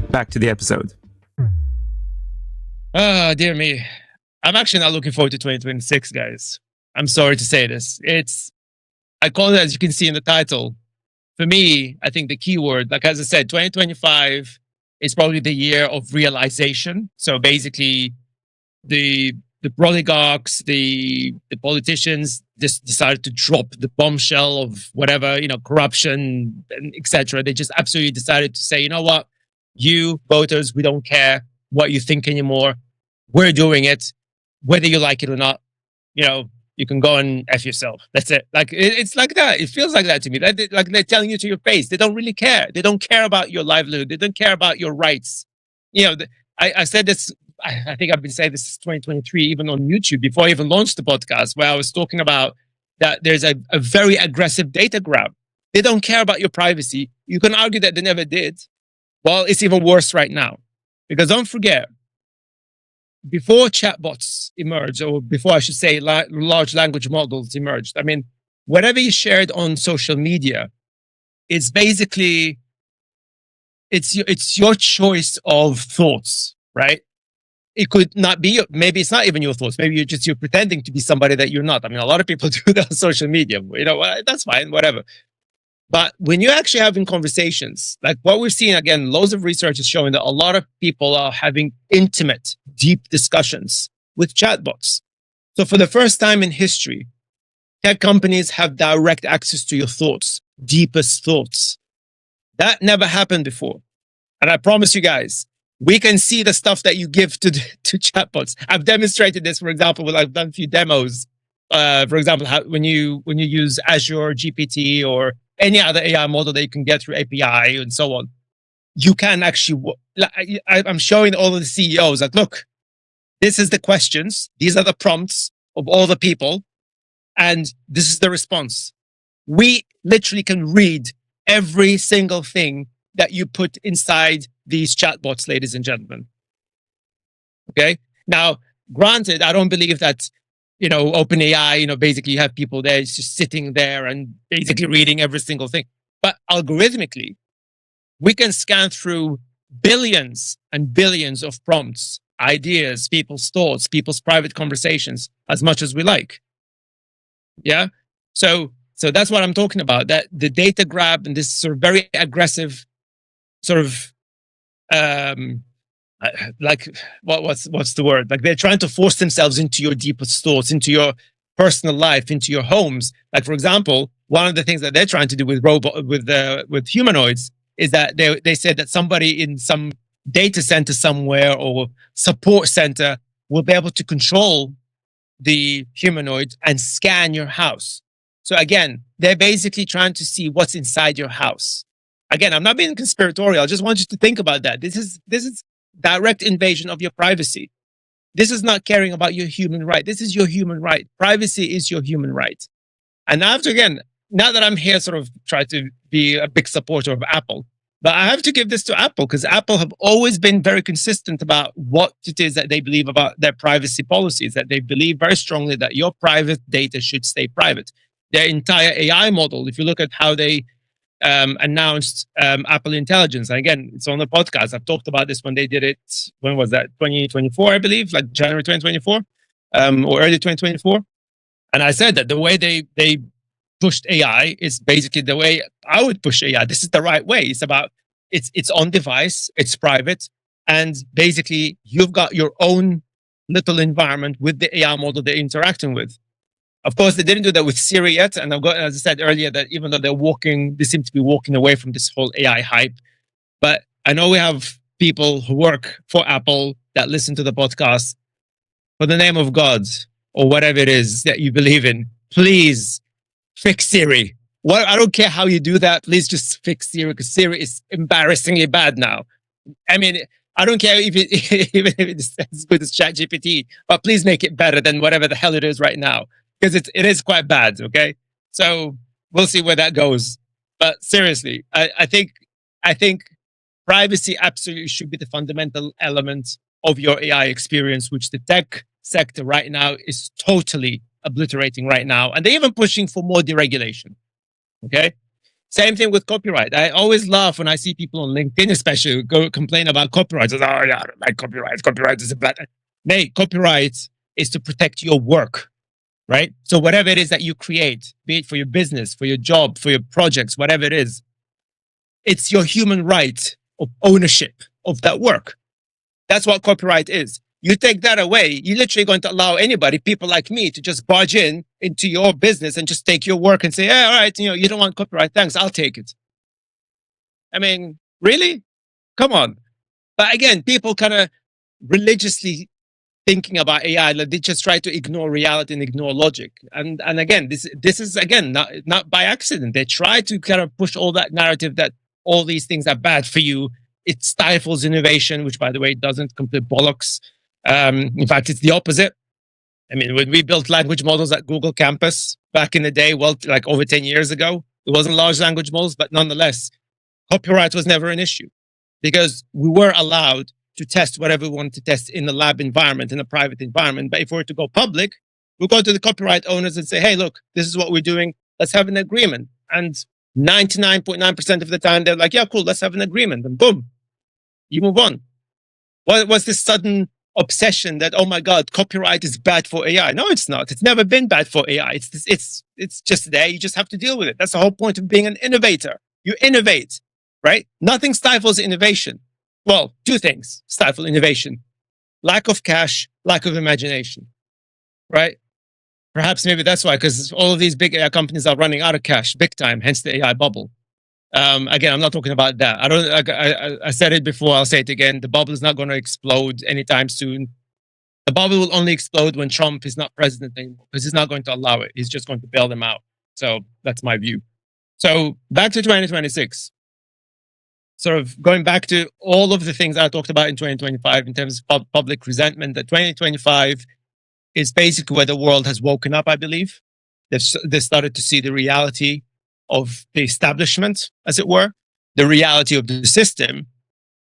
back to the episode. Ah, dear me. I'm actually not looking forward to 2026, guys. I'm sorry to say this. I call it, as you can see in the title, for me, I think the keyword, like as I said, 2025 is probably the year of realization. So basically, the oligarchs, the politicians just decided to drop the bombshell of whatever, corruption, and etc. They just absolutely decided to say, you know what, you voters, we don't care what you think anymore. We're doing it, whether you like it or not. You can go and F yourself. That's it. Like, it's like that. It feels like that to me. Like they're telling you to your face. They don't really care. They don't care about your livelihood. They don't care about your rights. I said this, I think I've been saying this since 2023, even on YouTube, before I even launched the podcast, where I was talking about that there's a very aggressive data grab. They don't care about your privacy. You can argue that they never did. Well, it's even worse right now. Because don't forget, before chatbots emerged, or before I should say large language models emerged, I mean, whatever you shared on social media, it's basically, it's your choice of thoughts, right? It could not be, maybe it's not even your thoughts. Maybe you're pretending to be somebody that you're not. I mean, a lot of people do that on social media. That's fine, whatever. But when you're actually having conversations, like what we're seeing, again, loads of research is showing that a lot of people are having intimate, deep discussions with chatbots. So for the first time in history, tech companies have direct access to your thoughts, deepest thoughts. That never happened before. And I promise you guys, we can see the stuff that you give to chatbots. I've demonstrated this, for example, I've done a few demos. For example, when you use Azure GPT or any other AI model that you can get through API and so on, you can actually. I'm showing all of the CEOs like, look, this is the questions, these are the prompts of all the people, and this is the response. We literally can read every single thing that you put inside these chatbots, ladies and gentlemen. Okay. Now, granted, I don't believe that, OpenAI, basically you have people there just sitting there and basically reading every single thing. But algorithmically, we can scan through billions and billions of prompts, ideas, people's thoughts, people's private conversations as much as we like. Yeah. So that's what I'm talking about, that the data grab and this sort of very aggressive sort of, like what's the word? Like they're trying to force themselves into your deepest thoughts, into your personal life, into your homes. Like, for example, one of the things that they're trying to do with with humanoids is that they said that somebody in some data center somewhere or support center will be able to control the humanoid and scan your house. So again, they're basically trying to see what's inside your house. Again, I'm not being conspiratorial. I just want you to think about that. This is direct invasion of your privacy. This is not caring about your human right. This is your human right. Privacy is your human right. And I have to, again, now that I'm here, sort of try to be a big supporter of Apple, but I have to give this to Apple because Apple have always been very consistent about what it is that they believe about their privacy policies, that they believe very strongly that your private data should stay private. Their entire AI model, if you look at how they announced Apple Intelligence, and again, it's on the podcast. I've talked about this when they did it. When was that? 2024, I believe, like January 2024 or early 2024. And I said that the way they pushed AI is basically the way I would push AI. This is the right way. It's about it's on device, it's private, and basically you've got your own little environment with the AI model they're interacting with. Of course, they didn't do that with Siri yet, and I've got, as I said earlier, that even though they seem to be walking away from this whole AI hype. But I know we have people who work for Apple that listen to the podcast. For the name of God or whatever it is that you believe in, please fix Siri. Well, I don't care how you do that. Please just fix Siri because Siri is embarrassingly bad now. I mean, I don't care if even if it's as good as ChatGPT, but please make it better than whatever the hell it is right now because it is quite bad. Okay, so we'll see where that goes. But seriously, I think privacy absolutely should be the fundamental element of your AI experience, which the tech sector right now is totally obliterating right now. And they're even pushing for more deregulation. Okay. Same thing with copyright. I always laugh when I see people on LinkedIn, especially, go complain about copyright. Oh, yeah, I don't like copyright. Copyright is a bad. Nay, copyright is to protect your work, right? So whatever it is that you create, be it for your business, for your job, for your projects, whatever it is, it's your human right of ownership of that work. That's what copyright is. You take that away, you're literally going to allow anybody, people like me, to just barge into your business and just take your work and say, "Hey, all right, you don't want copyright, thanks, I'll take it." I mean, really? Come on. But again, people kind of religiously thinking about AI, like they just try to ignore reality and ignore logic. And again, this is again not by accident. They try to kind of push all that narrative that all these things are bad for you. It stifles innovation, which, by the way, doesn't. Complete bollocks. In fact, it's the opposite. I mean, when we built language models at Google Campus back in the day, well, like over 10 years ago, it wasn't large language models, but nonetheless, copyright was never an issue because we were allowed to test whatever we wanted to test in the lab environment, in a private environment. But if we were to go public, we'll go to the copyright owners and say, "Hey, look, this is what we're doing. Let's have an agreement." And 99.9% of the time, they're like, "Yeah, cool, let's have an agreement." And boom, you move on. What was this sudden obsession that, oh my God, copyright is bad for AI? No, it's not. It's never been bad for AI. It's just there. You just have to deal with it. That's the whole point of being an innovator. You innovate, right? Nothing stifles innovation. Well, two things stifle innovation: lack of cash, lack of imagination. right? Perhaps maybe that's why, because all of these big AI companies are running out of cash big time, hence the AI bubble. Again, I'm not talking about that. I said it before, I'll say it again. The bubble is not going to explode anytime soon. The bubble will only explode when Trump is not president anymore, because he's not going to allow it. He's just going to bail them out. So that's my view. So back to 2026. Sort of going back to all of the things I talked about in 2025 in terms of public resentment, that 2025 is basically where the world has woken up, I believe. They've started to see the reality of the establishment, as it were, the reality of the system.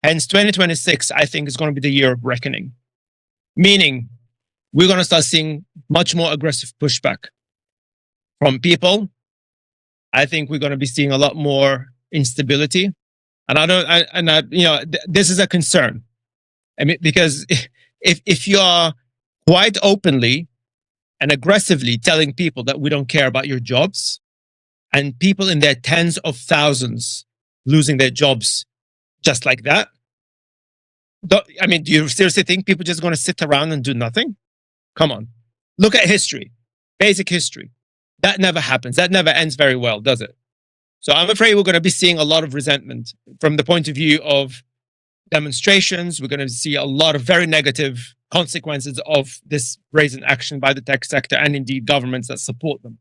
Hence, 2026, I think, is going to be the year of reckoning. Meaning, we're going to start seeing much more aggressive pushback from people. I think we're going to be seeing a lot more instability. And this is a concern. I mean, because if you are quite openly and aggressively telling people that we don't care about your jobs, and people in their tens of thousands losing their jobs just like that, do you seriously think people just going to sit around and do nothing? Come on. Look at history, basic history. That never happens. That never ends very well, does it? So I'm afraid we're going to be seeing a lot of resentment from the point of view of demonstrations. We're going to see a lot of very negative consequences of this brazen action by the tech sector and indeed governments that support them.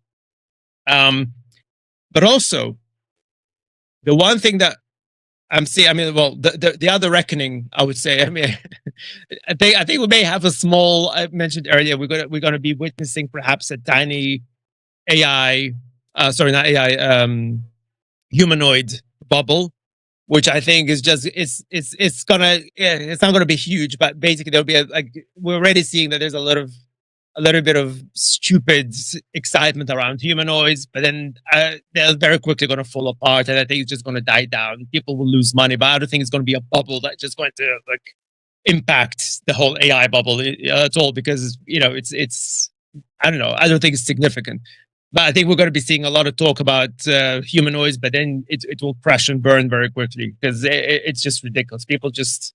But also, the one thing that I'm seeing, the other reckoning, I would say, I think we may have a small, I mentioned earlier, we're going to be witnessing perhaps a tiny AI, humanoid bubble, which I think is just it's not going to be huge, but basically there'll be we're already seeing that there's a little bit of stupid excitement around humanoids, but then they're very quickly going to fall apart, and I think it's just going to die down. People will lose money, but I don't think it's going to be a bubble that's just going to impact the whole AI bubble at all, because it's I don't know. I don't think it's significant. But I think we're going to be seeing a lot of talk about humanoids, but then it will crash and burn very quickly, because it's just ridiculous. People just,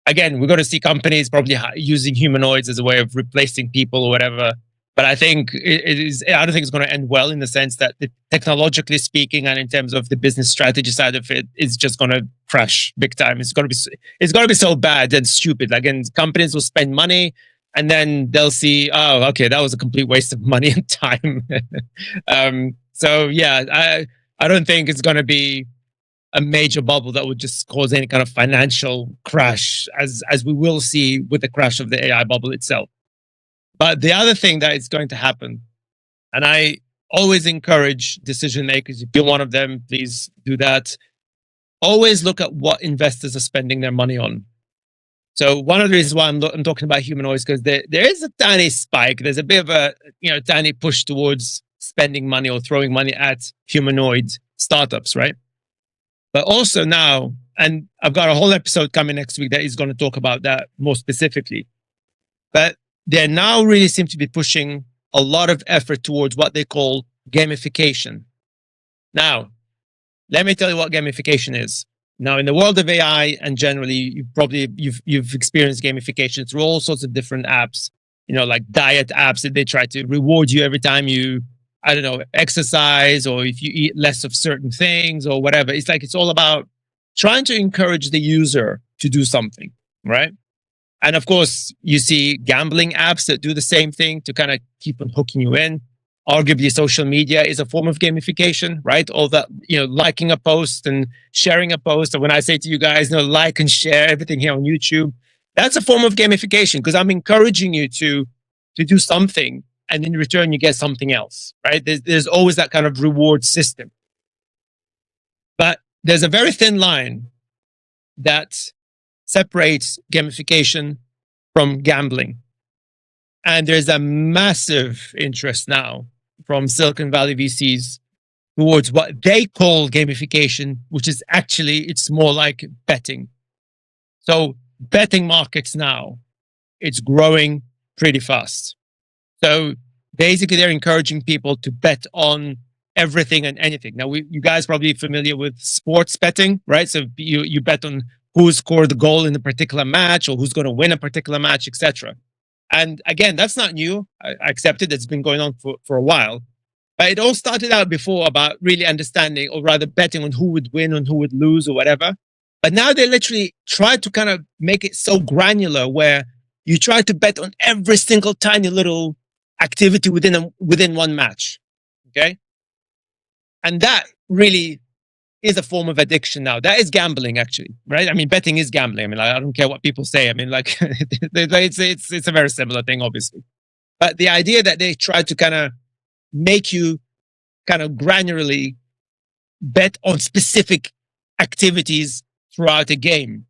again, we're going to see companies probably using humanoids as a way of replacing people or whatever. But I think I don't think it's going to end well, in the sense that technologically speaking, and in terms of the business strategy side of it, it's just going to crash big time. It's going to be so bad and stupid. Again, companies will spend money, and then they'll see, oh, okay, that was a complete waste of money and time. So yeah, I don't think it's going to be a major bubble that would just cause any kind of financial crash, as we will see with the crash of the AI bubble itself. But the other thing that is going to happen, and I always encourage decision makers, if you're one of them, please do that. Always look at what investors are spending their money on. So one of the reasons why I'm talking about humanoids, because there is a tiny spike. There's a bit of a tiny push towards spending money or throwing money at humanoid startups, right? But also now, and I've got a whole episode coming next week that is going to talk about that more specifically. But they now really seem to be pushing a lot of effort towards what they call gamification. Now, let me tell you what gamification is. Now, in the world of AI, and generally, you've experienced gamification through all sorts of different apps, like diet apps that they try to reward you every time you, I don't know, exercise, or if you eat less of certain things or whatever. It's all about trying to encourage the user to do something, right? And of course, you see gambling apps that do the same thing to kind of keep on hooking you in. Arguably, social media is a form of gamification, right? All that, liking a post and sharing a post. And when I say to you guys, like and share everything here on YouTube, that's a form of gamification, because I'm encouraging you to do something, and in return, you get something else, right? There's always that kind of reward system. But there's a very thin line that separates gamification from gambling. And there's a massive interest now from Silicon Valley VCs towards what they call gamification, which is actually, it's more like betting. So betting markets now, it's growing pretty fast. So basically they're encouraging people to bet on everything and anything. Now, you guys probably familiar with sports betting, right? So you bet on who scored the goal in a particular match, or who's going to win a particular match, etc. And again, that's not new. I accept it. It's been going on for a while. But it all started out before about really understanding, or rather betting on who would win and who would lose or whatever. But now they literally try to kind of make it so granular where you try to bet on every single tiny little activity within one match. Okay. And that really is a form of addiction now. That is gambling, actually, right? I mean, betting is gambling. I mean, I don't care what people say. I mean, like, it's a very similar thing, obviously. But the idea that they try to kind of make you kind of granularly bet on specific activities throughout a game,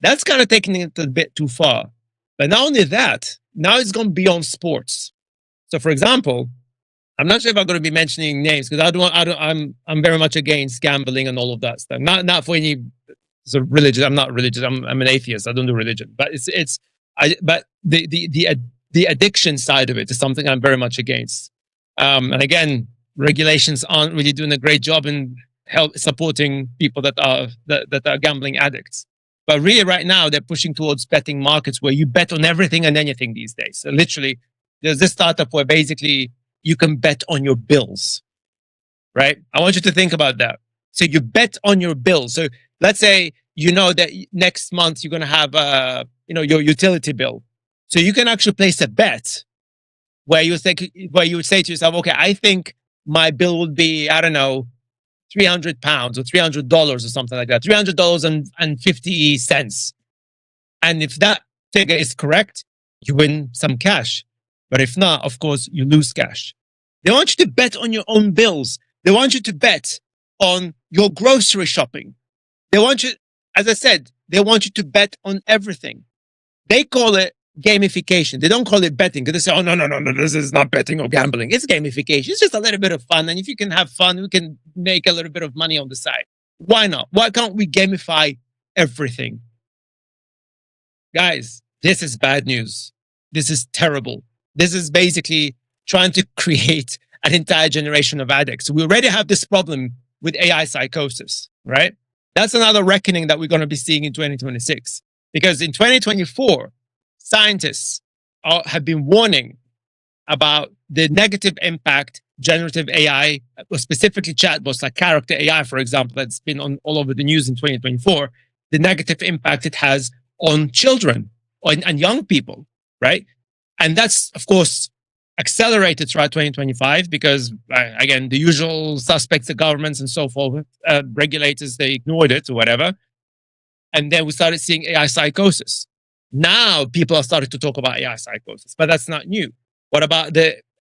that's kind of taking it a bit too far. But not only that, now it's gone beyond sports. So, for example, I'm not sure if I'm going to be mentioning names because I'm very much against gambling and all of that stuff. Not for any sort of religion. I'm not religious. I'm an atheist. I don't do religion. But but the addiction side of it is something I'm very much against. And again, regulations aren't really doing a great job in supporting people that are gambling addicts. But really, right now, they're pushing towards betting markets where you bet on everything and anything these days. So literally, there's this startup where basically you can bet on your bills, right? I want you to think about that. So you bet on your bills. So let's say you know that next month you're going to have your utility bill. So you can actually place a bet where you would say to yourself, okay, I think my bill would be, I don't know, £300 or $300 or something like that, $300.50. And if that figure is correct, you win some cash. But if not, of course, you lose cash. They want you to bet on your own bills. They want you to bet on your grocery shopping. They want you, as I said, they want you to bet on everything. They call it gamification. They don't call it betting because they say, oh, no, this is not betting or gambling. It's gamification. It's just a little bit of fun. And if you can have fun, we can make a little bit of money on the side. Why not? Why can't we gamify everything? Guys, this is bad news. This is terrible. This is basically trying to create an entire generation of addicts. We already have this problem with AI psychosis, right? That's another reckoning that we're going to be seeing in 2026. Because in 2024, scientists have been warning about the negative impact generative AI, specifically chatbots like character AI, for example, that's been all over the news in 2024, the negative impact it has on children and young people, right? And that's, of course, accelerated throughout 2025 because, again, the usual suspects, the governments and so forth, regulators, they ignored it or whatever. And then we started seeing AI psychosis. Now people are starting to talk about AI psychosis, but that's not new. What about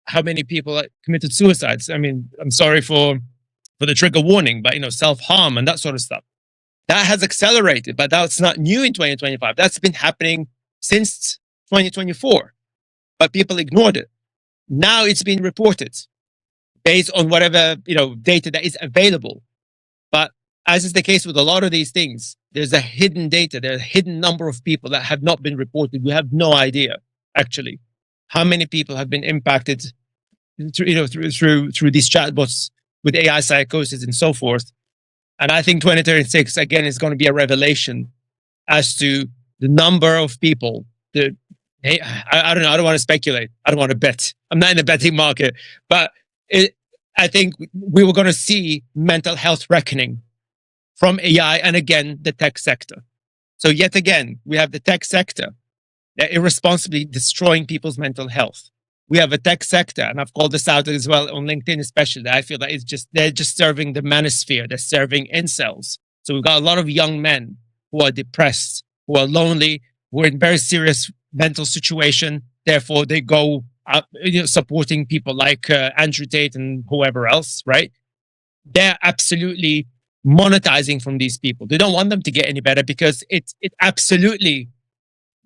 how many people committed suicides? I mean, I'm sorry for the trigger warning, but, self-harm and that sort of stuff. That has accelerated, but that's not new in 2025. That's been happening since 2024. But people ignored it. Now it's being reported based on whatever, data that is available. But as is the case with a lot of these things, there's a hidden data. There's a hidden number of people that have not been reported. We have no idea, actually, how many people have been impacted through these chatbots with AI psychosis and so forth. And I think 2036, again, is going to be a revelation as to the number of people that, hey, I don't know. I don't want to speculate. I don't want to bet. I'm not in the betting market. But I think we were going to see mental health reckoning from AI and, again, the tech sector. So yet again, we have the tech sector irresponsibly destroying people's mental health. We have a tech sector, and I've called this out as well on LinkedIn especially, I feel that they're just serving the manosphere. They're serving incels. So we've got a lot of young men who are depressed, who are lonely, who are in very serious mental situation. Therefore, they go supporting people like Andrew Tate and whoever else, right? They're absolutely monetizing from these people. They don't want them to get any better because it's absolutely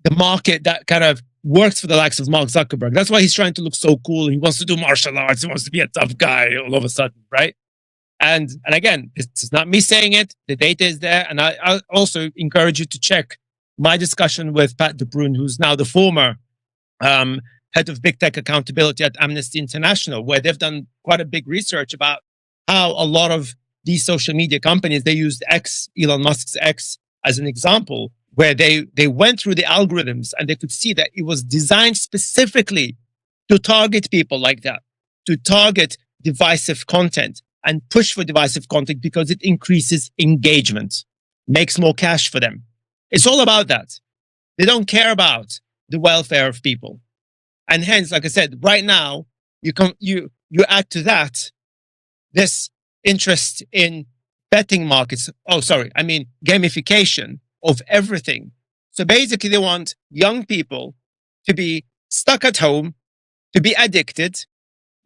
the market that kind of works for the likes of Mark Zuckerberg. That's why he's trying to look so cool. He wants to do martial arts. He wants to be a tough guy all of a sudden, right? And again, this is not me saying it. The data is there. And I also encourage you to check my discussion with Pat DeBruyne, who's now the former head of big tech accountability at Amnesty International, where they've done quite a big research about how a lot of these social media companies, they used Elon Musk's X as an example, where they went through the algorithms and they could see that it was designed specifically to target people like that, to target divisive content and push for divisive content because it increases engagement, makes more cash for them. It's all about that. They don't care about the welfare of people. And hence, like I said, right now, you add to that this interest in betting markets. Oh, sorry. I mean, gamification of everything. So basically, they want young people to be stuck at home, to be addicted.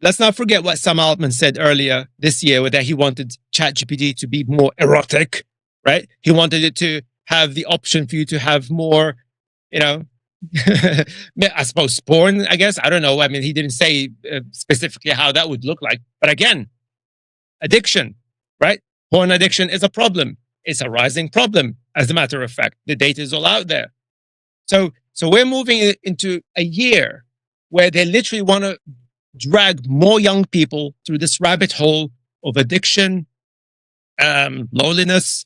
Let's not forget what Sam Altman said earlier this year, that he wanted ChatGPT to be more erotic, right? He wanted it to have the option for you to have more, you know, I suppose porn, I guess. I don't know. I mean, he didn't say specifically how that would look like. But again, addiction, right? Porn addiction is a problem. It's a rising problem, as a matter of fact. The data is all out there. So we're moving into a year where they literally want to drag more young people through this rabbit hole of addiction, loneliness,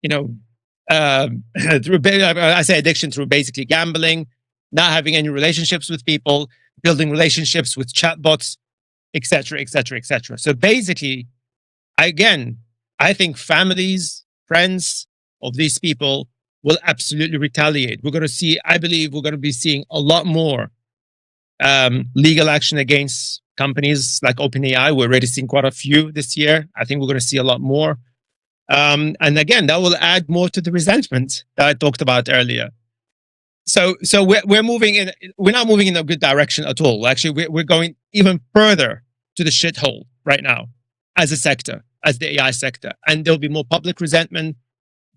through, I say addiction through basically gambling, not having any relationships with people, building relationships with chatbots, etc., etc., etc. So basically, again, I think families, friends of these people will absolutely retaliate. We're going to see, I believe we're going to be seeing a lot more legal action against companies like OpenAI. We're already seeing quite a few this year. I think we're going to see a lot more. And again, that will add more to the resentment that I talked about earlier. So we're moving in. We're not moving in a good direction at all. Actually, we're going even further to the shithole right now, as a sector, as the AI sector. And there'll be more public resentment,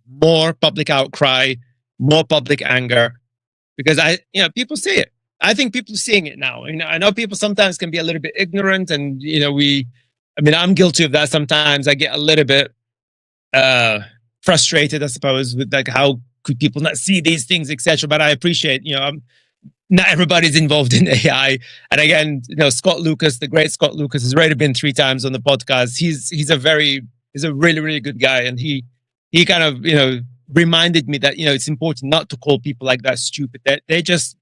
more public outcry, more public anger, because people see it. I think people are seeing it now. I know people sometimes can be a little bit ignorant, and I'm guilty of that sometimes. I get a little bit frustrated, I suppose, with like how could people not see these things, etc. But I appreciate, not everybody's involved in AI. And again, Scott Lucas, the great Scott Lucas, has already been 3 times on the podcast. He's a really, really good guy, and he kind of reminded me that it's important not to call people like that stupid. They just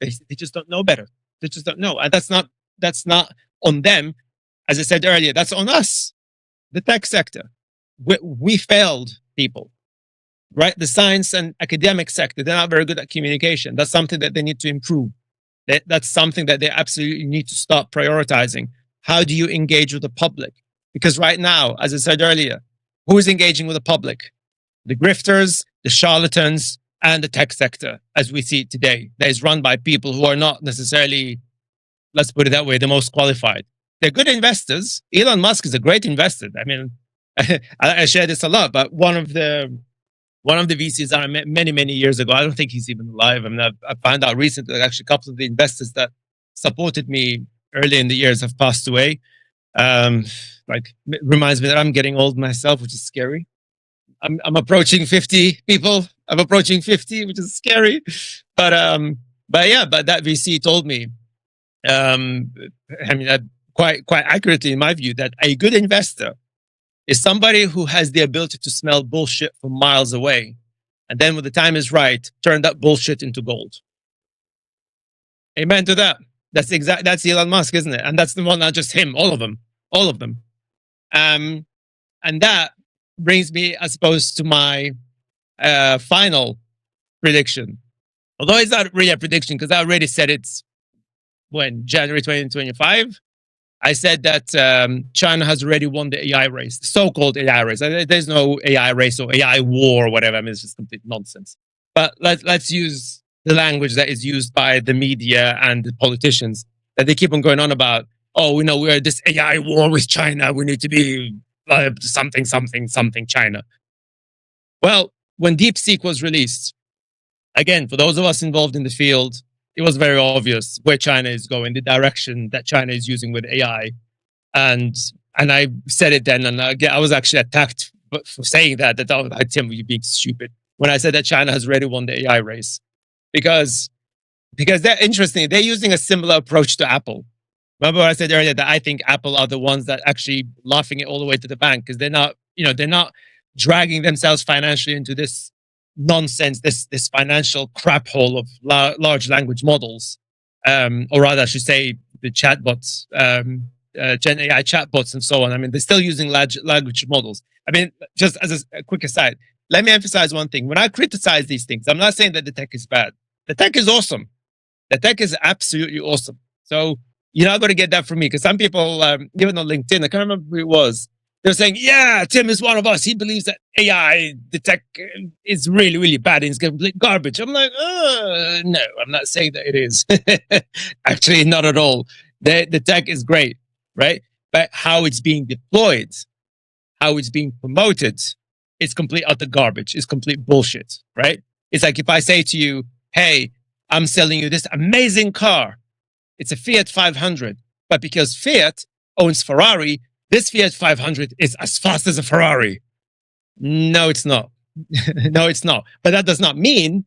don't know better. They just don't know, and that's not on them. As I said earlier, that's on us, the tech sector. We failed people, right? The science and academic sector, they're not very good at communication. That's something that they need to improve. That's something that they absolutely need to start prioritizing. How do you engage with the public? Because right now, as I said earlier, who is engaging with the public? The grifters, the charlatans, and the tech sector, as we see it today, that is run by people who are not necessarily, let's put it that way, the most qualified. They're good investors. Elon Musk is a great investor. I mean, I share this a lot, but one of the VCs I met many years ago, I don't think he's even alive. I mean, I found out recently that actually a couple of the investors that supported me early in the years have passed away. It reminds me that I'm getting old myself, which is scary. I'm approaching 50 people. I'm approaching 50, which is scary. But that VC told me, quite accurately in my view, that a good investor is somebody who has the ability to smell bullshit from miles away, and then when the time is right, turn that bullshit into gold. Amen to that. That's Elon Musk, isn't it? And that's the one, not just him, all of them. And that brings me, I suppose, to my final prediction. Although it's not really a prediction, because I already said it's January 2025. I said that China has already won the AI race, the so-called AI race. There's no AI race or AI war or whatever. I mean, it's just complete nonsense. But let's use the language that is used by the media and the politicians, that they keep on going on about. Oh, we're this AI war with China. We need to be something China. Well, when DeepSeek was released, again, for those of us involved in the field, it was very obvious where China is going, the direction that China is using with AI. And I said it then, and I was actually attacked for saying that I was like, Tim, you're being stupid. When I said that China has already won the AI race. Because they're interesting. They're using a similar approach to Apple. Remember I said earlier that I think Apple are the ones that actually laughing it all the way to the bank, because they're not dragging themselves financially into this nonsense, this financial crap hole of large language models, or rather, I should say, the chatbots, Gen AI chatbots, and so on. I mean, they're still using large language models. I mean, just as a quick aside, let me emphasize one thing. When I criticize these things, I'm not saying that the tech is bad. The tech is awesome. The tech is absolutely awesome. So you're not going to get that from me, because some people, even on LinkedIn, I can't remember who it was, they're saying, yeah, Tim is one of us. He believes that AI, the tech is really, really bad and it's complete garbage. I'm like, no, I'm not saying that it is. Actually, not at all. The tech is great, right? But how it's being deployed, how it's being promoted, it's complete utter garbage. It's complete bullshit, right? It's like if I say to you, hey, I'm selling you this amazing car. It's a Fiat 500. But because Fiat owns Ferrari, this Fiat 500 is as fast as a Ferrari. No, it's not. No, it's not. But that does not mean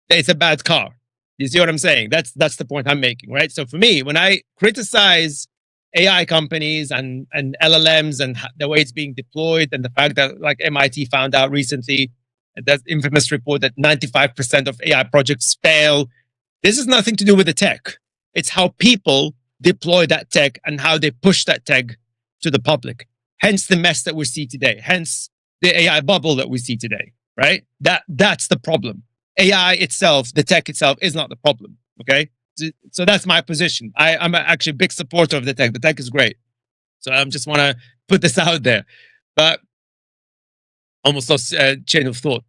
that it's a bad car. You see what I'm saying? That's the point I'm making, right? So for me, when I criticize AI companies and LLMs and the way it's being deployed, and the fact that, like, MIT found out recently, that infamous report that 95% of AI projects fail, this has nothing to do with the tech. It's how people deploy that tech and how they push that tech to the public. Hence the mess that we see today. Hence the AI bubble that we see today, right? That's the problem. AI itself, the tech itself, is not the problem, okay? So that's my position. I'm actually a big supporter of the tech. The tech is great. So I just want to put this out there. But almost lost chain of thought.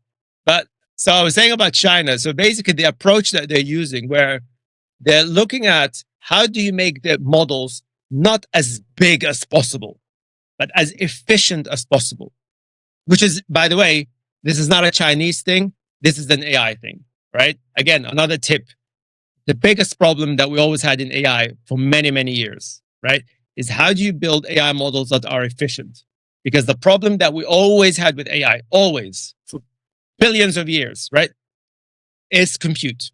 But so I was saying about China. So basically the approach that they're using, where they're looking at how do you make the models not as big as possible, but as efficient as possible, which is, by the way, this is not a Chinese thing. This is an AI thing, right? Again, another tip. The biggest problem that we always had in AI for many, many years, right, is how do you build AI models that are efficient? Because the problem that we always had with AI, always, for billions of years, right, is compute.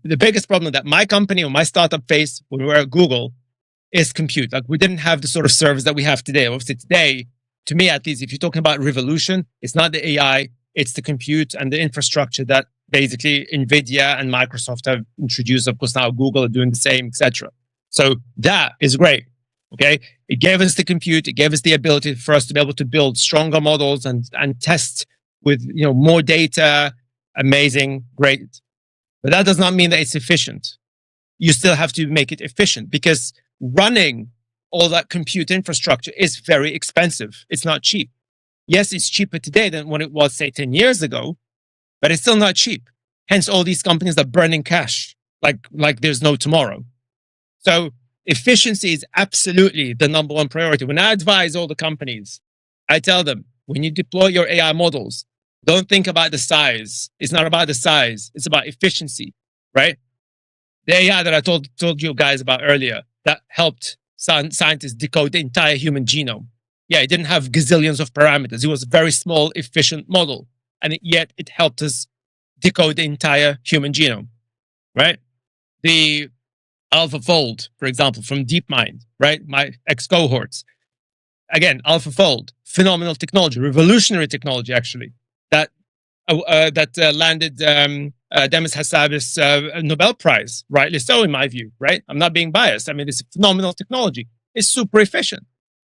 The biggest problem that my company or my startup faced when we were at Google is compute. Like, we didn't have the sort of service that we have today. Obviously today, to me at least, if you're talking about revolution, it's not the AI, it's the compute and the infrastructure that basically NVIDIA and Microsoft have introduced. Of course, now Google are doing the same, etc. So that is great. Okay. It gave us the compute. It gave us the ability for us to be able to build stronger models and test with, more data. Amazing. Great. But that does not mean that it's efficient. You still have to make it efficient, because running all that compute infrastructure is very expensive. It's not cheap. Yes, it's cheaper today than when it was, say, 10 years ago, but it's still not cheap. Hence, all these companies are burning cash like there's no tomorrow. So efficiency is absolutely the number one priority. When I advise all the companies, I tell them, when you deploy your AI models, don't think about the size. It's not about the size. It's about efficiency, right? The AI that I told you guys about earlier, that helped scientists decode the entire human genome. Yeah, it didn't have gazillions of parameters. It was a very small, efficient model. And yet it helped us decode the entire human genome, right? The AlphaFold, for example, from DeepMind, right? My ex-cohorts. Again, AlphaFold, phenomenal technology, revolutionary technology, actually, that landed Demis Hassabis Nobel Prize, rightly so, in my view, right? I'm not being biased. I mean, it's phenomenal technology. It's super efficient.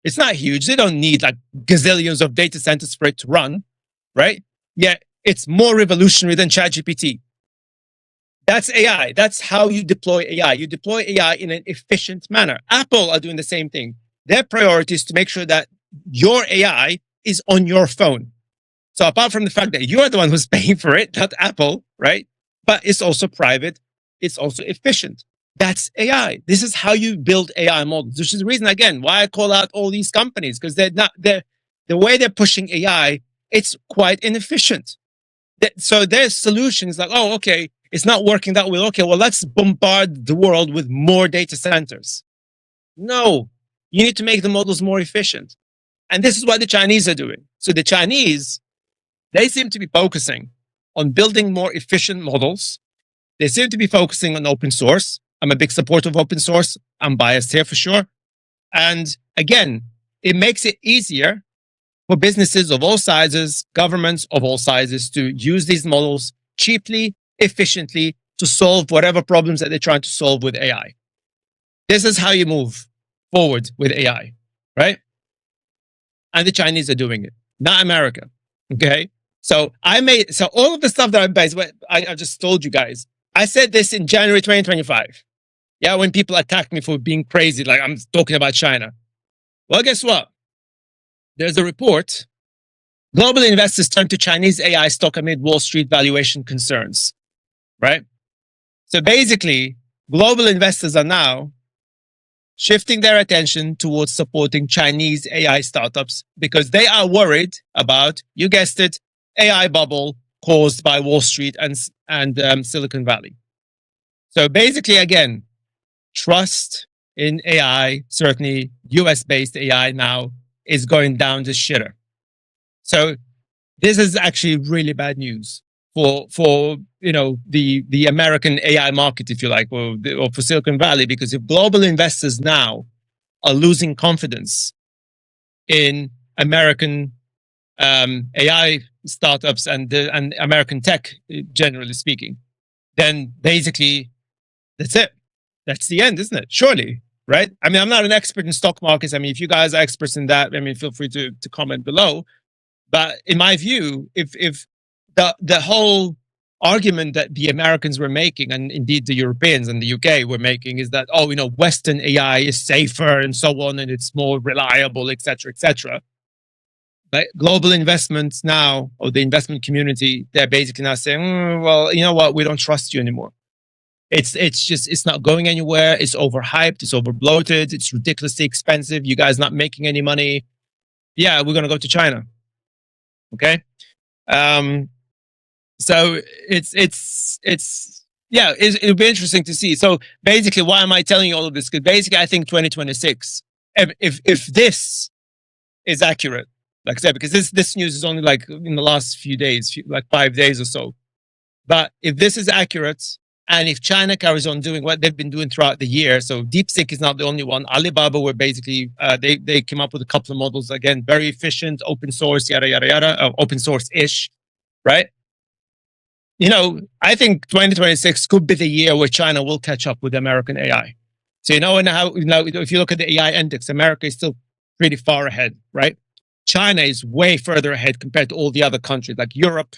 It's not huge. They don't need like gazillions of data centers for it to run, right? Yeah, it's more revolutionary than ChatGPT. That's AI. That's how you deploy AI. You deploy AI in an efficient manner. Apple are doing the same thing. Their priority is to make sure that your AI is on your phone. So apart from the fact that you're the one who's paying for it, not Apple, right? But it's also private. It's also efficient. That's AI. This is how you build AI models, which is the reason, again, why I call out all these companies, because the way they're pushing AI, it's quite inefficient. So their solution is like, oh, okay, it's not working that well. Okay, well, let's bombard the world with more data centers. No, you need to make the models more efficient. And this is what the Chinese are doing. So the Chinese, they seem to be focusing on building more efficient models. They seem to be focusing on open source. I'm a big supporter of open source. I'm biased here for sure. And again, it makes it easier for businesses of all sizes, governments of all sizes to use these models cheaply, efficiently to solve whatever problems that they're trying to solve with AI. This is how you move forward with AI, right? And the Chinese are doing it, not America. Okay. So all of the stuff that I just told you guys, I said this in January 2025. Yeah. When people attacked me for being crazy, like I'm talking about China. Well, guess what? There's a report. Global investors turn to Chinese AI stock amid Wall Street valuation concerns, right? So basically, global investors are now shifting their attention towards supporting Chinese AI startups because they are worried about, you guessed it, AI bubble caused by Wall Street and Silicon Valley. So basically, again, trust in AI, certainly US-based AI now, is going down the shitter. So this is actually really bad news for the American AI market, if you like, or for Silicon Valley, because if global investors now are losing confidence in American AI startups and American tech, generally speaking, then basically that's it. That's the end, isn't it? Surely, right? I mean, I'm not an expert in stock markets. I mean, if you guys are experts in that, I mean, feel free to comment below. But in my view, if the whole argument that the Americans were making, and indeed the Europeans and the UK were making, is that, Western AI is safer and so on, and it's more reliable, etc., etc. But global investments now, or the investment community, they're basically now saying, well, you know what, we don't trust you anymore. It's not going anywhere. It's overhyped. It's overbloated. It's ridiculously expensive. You guys not making any money. Yeah, we're going to go to China. Okay. So it'll be interesting to see. So basically, why am I telling you all of this? Because basically, I think 2026, if this is accurate, like I said, because this news is only like in the last few days, like 5 days or so. But if this is accurate, and if China carries on doing what they've been doing throughout the year, so DeepSeek is not the only one. Alibaba were basically, they came up with a couple of models, again, very efficient, open source, yada, yada, yada, open source-ish, right? I think 2026 could be the year where China will catch up with American AI. So, if you look at the AI index, America is still pretty far ahead, right? China is way further ahead compared to all the other countries like Europe.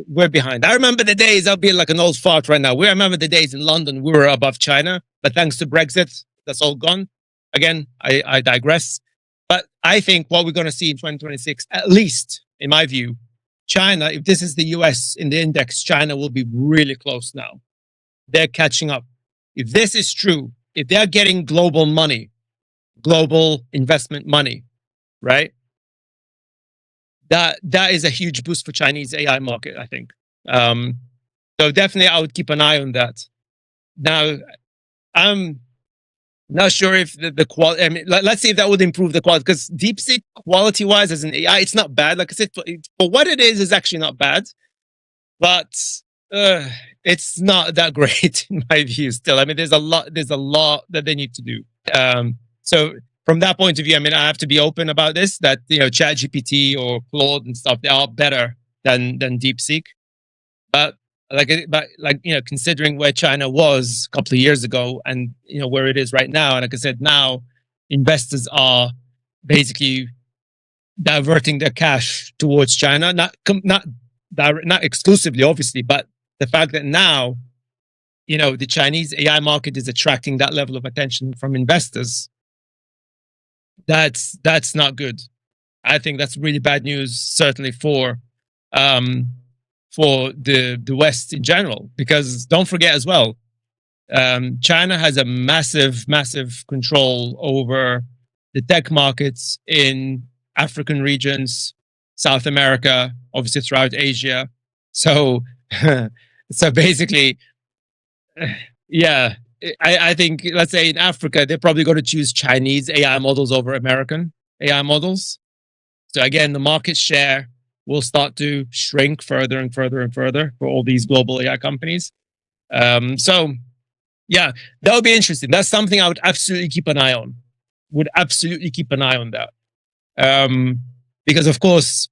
We're behind. I remember the days, I'll be like an old fart right now. We remember the days in London, we were above China, but thanks to Brexit, that's all gone. Again, I digress. But I think what we're going to see in 2026, at least in my view, China, if this is the US in the index, China will be really close now. They're catching up. If this is true, if they're getting global money, global investment money, right? That is a huge boost for Chinese AI market, I think. So definitely I would keep an eye on that. Now, I'm not sure if the quality, I mean, let's see if that would improve the quality, because DeepSeek quality wise as an AI, it's not bad. Like I said, for what it is actually not bad, but it's not that great in my view still. I mean, there's a lot that they need to do. So from that point of view, I mean, I have to be open about this, that, ChatGPT or Claude and stuff, they are better than DeepSeek. But considering where China was a couple of years ago and, where it is right now. And like I said, now investors are basically diverting their cash towards China, not exclusively, obviously, but the fact that now, the Chinese AI market is attracting that level of attention from investors. That's not good. I think that's really bad news, certainly for the West in general, because don't forget as well, China has a massive control over the tech markets in African regions, South America, obviously throughout Asia. So, so basically, yeah. I think, let's say in Africa, they're probably going to choose Chinese AI models over American AI models. So again, the market share will start to shrink further and further and further for all these global AI companies. So yeah, that would be interesting. That's something I would absolutely keep an eye on. Would absolutely keep an eye on that. Because of course,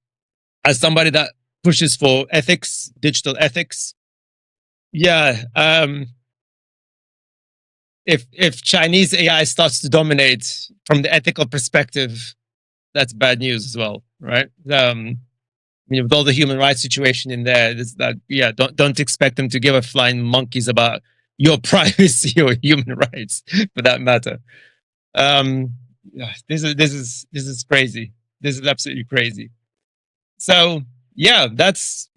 as somebody that pushes for ethics, digital ethics, yeah, if Chinese AI starts to dominate from the ethical perspective, that's bad news as well, right? I mean, with all the human rights situation in there, that yeah, don't expect them to give a flying monkeys about your privacy or human rights, for that matter. Yeah, this is crazy. This is absolutely crazy. So yeah, that's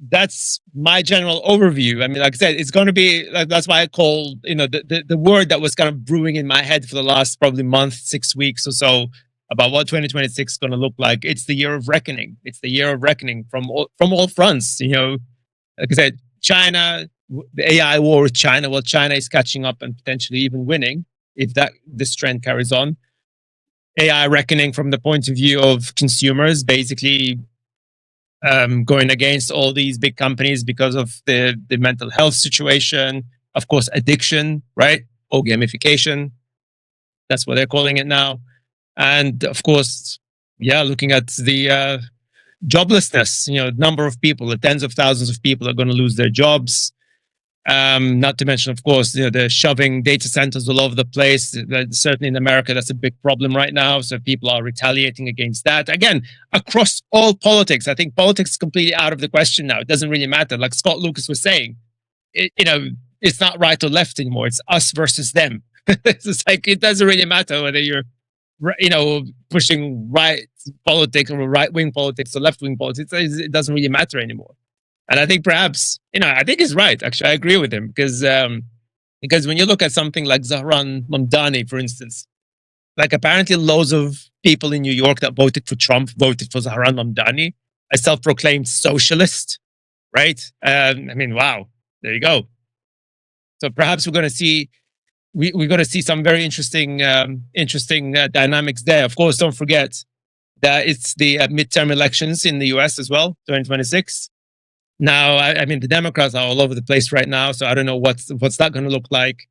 my general overview. I mean, like I said, it's going to be that's why I called the word that was kind of brewing in my head for the last probably month, 6 weeks or so about what 2026 is going to look like. It's the year of reckoning. It's the year of reckoning from all fronts. Like I said, China, the AI war with China. Well, China is catching up and potentially even winning if this trend carries on. AI reckoning from the point of view of consumers, basically going against all these big companies because of the mental health situation, of course, addiction, right? Or gamification. That's what they're calling it now. And of course, yeah, looking at the joblessness, number of people, the tens of thousands of people are going to lose their jobs. Not to mention, of course, they're shoving data centers all over the place. Certainly in America, that's a big problem right now. So people are retaliating against that. Again, across all politics, I think politics is completely out of the question now. It doesn't really matter. Like Scott Lucas was saying, it's not right or left anymore. It's us versus them. It's like, it doesn't really matter whether you're, pushing right politics or right wing politics or left wing politics. It doesn't really matter anymore. And I think perhaps, I think he's right. Actually, I agree with him because when you look at something like Zahran Mamdani, for instance, like apparently loads of people in New York that voted for Trump voted for Zahran Mamdani, a self-proclaimed socialist, right? I mean, wow, there you go. So perhaps we're going to see we're going to see some very interesting dynamics there. Of course, don't forget that it's the midterm elections in the US as well, 2026. Now, I mean, the Democrats are all over the place right now, so I don't know what's that going to look like.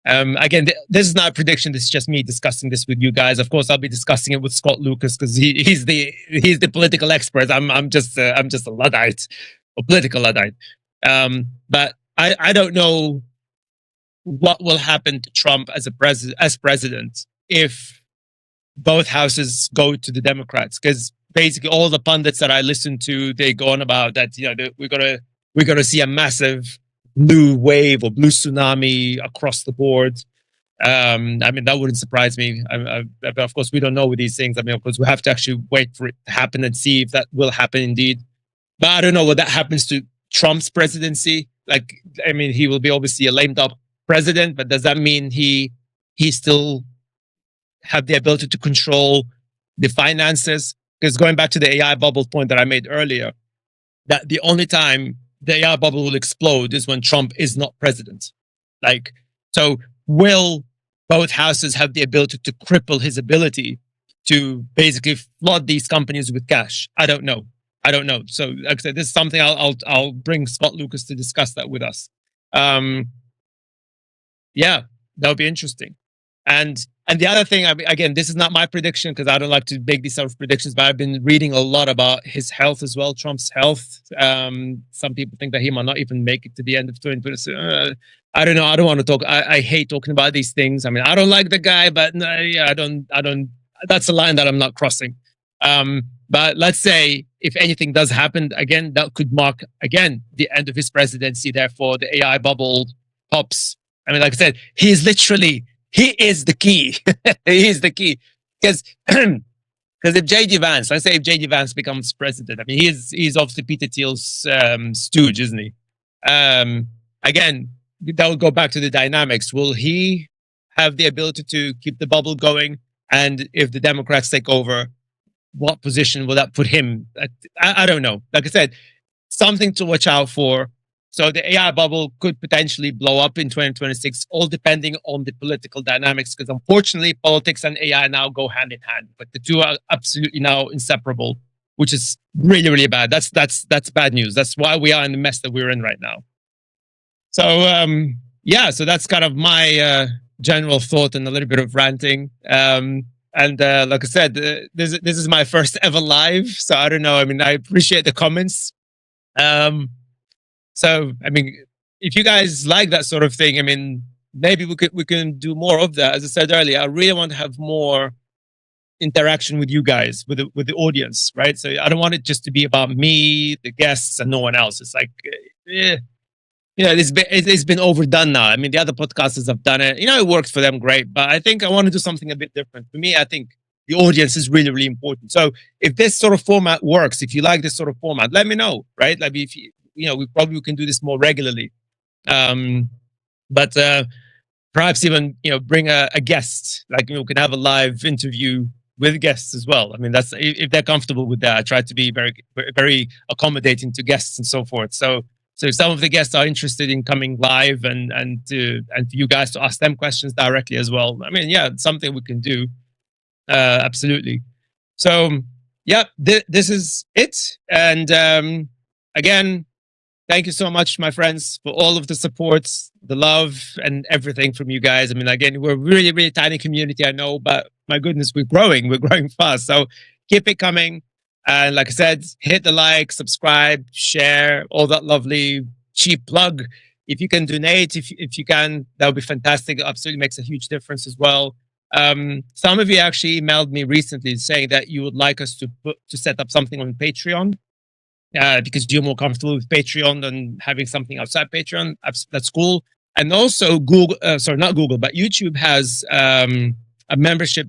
Again, this is not a prediction. This is just me discussing this with you guys. Of course, I'll be discussing it with Scott Lucas because he's the political expert. I'm just a Luddite, a political Luddite. But I don't know what will happen to Trump as president if both houses go to the Democrats, because basically all the pundits that I listen to, they go on about that, we're gonna see a massive blue wave or blue tsunami across the board. I mean, that wouldn't surprise me. But of course, we don't know with these things. I mean, of course, we have to actually wait for it to happen and see if that will happen indeed. But I don't know what that happens to Trump's presidency. Like, I mean, he will be obviously a lamed up president, but does that mean he still have the ability to control the finances? Because going back to the AI bubble point that I made earlier, that the only time the AI bubble will explode is when Trump is not president. Like, so will both houses have the ability to cripple his ability to basically flood these companies with cash? I don't know. So, like I said, this is something I'll bring Scott Lucas to discuss that with us. Yeah, that would be interesting. And the other thing, again, this is not my prediction because I don't like to make these sort of predictions, but I've been reading a lot about his health as well, Trump's health. Some people think that he might not even make it to the end of 2020. I don't know. I don't want to talk. I hate talking about these things. I mean, I don't like the guy, but I don't. That's a line that I'm not crossing. But let's say if anything does happen, again, that could mark, again, the end of his presidency. Therefore, the AI bubble pops. I mean, like I said, he is the key. He is the key. Because if JD Vance, let's say if JD Vance becomes president, I mean, he's obviously Peter Thiel's stooge, isn't he? Again, that will go back to the dynamics. Will he have the ability to keep the bubble going? And if the Democrats take over, what position will that put him? I don't know. Like I said, something to watch out for. So the AI bubble could potentially blow up in 2026, all depending on the political dynamics, because unfortunately, politics and AI now go hand in hand. But the two are absolutely now inseparable, which is really, really bad. That's bad news. That's why we are in the mess that we're in right now. So so that's kind of my general thought and a little bit of ranting. And like I said, this is my first ever live, so I don't know. I mean, I appreciate the comments. So I mean, if you guys like that sort of thing, I mean, maybe we can do more of that. As I said earlier, I really want to have more interaction with you guys, with the audience, right? So I don't want it just to be about me, the guests, and no one else. It's like, it's been overdone now. I mean, the other podcasters have done it. It works for them, great. But I think I want to do something a bit different. For me, I think the audience is really, really important. So if this sort of format works, if you like this sort of format, let me know, right? Like if we probably can do this more regularly. But perhaps even bring a guest, like we can have a live interview with guests as well. I mean, that's if they're comfortable with that. I try to be very, very accommodating to guests and so forth. So if some of the guests are interested in coming live and for you guys to ask them questions directly as well. I mean, yeah, it's something we can do. Absolutely. So yeah, this is it. And again, thank you so much, my friends, for all of the support, the love, and everything from you guys. I mean, again, we're a really, really tiny community, I know, but my goodness, we're growing fast. So keep it coming. And like I said, hit the like, subscribe, share, all that lovely cheap plug. If you can donate, if you can, that would be fantastic. It absolutely makes a huge difference as well. Some of you actually emailed me recently saying that you would like us to set up something on Patreon. Because you're more comfortable with Patreon than having something outside Patreon. That's cool. And also not Google, but YouTube has a membership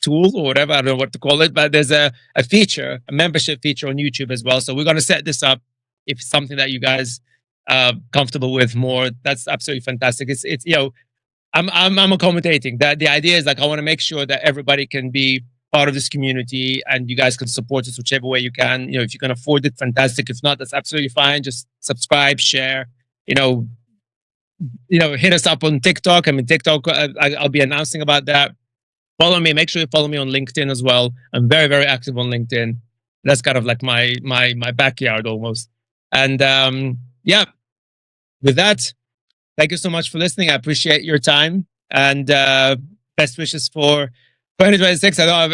tool or whatever. I don't know what to call it, but there's a membership feature on YouTube as well. So we're going to set this up if it's something that you guys are comfortable with more. That's absolutely fantastic. It's I'm accommodating. That the idea is like I want to make sure that everybody can be part of this community and you guys can support us whichever way you can. If you can afford it, fantastic. If not, that's absolutely fine. Just subscribe, share, hit us up on TikTok. I mean, TikTok, I'll be announcing about that. Follow me. Make sure you follow me on LinkedIn as well. I'm very, very active on LinkedIn. That's kind of like my backyard almost. And with that, thank you so much for listening. I appreciate your time and best wishes for 2026. I know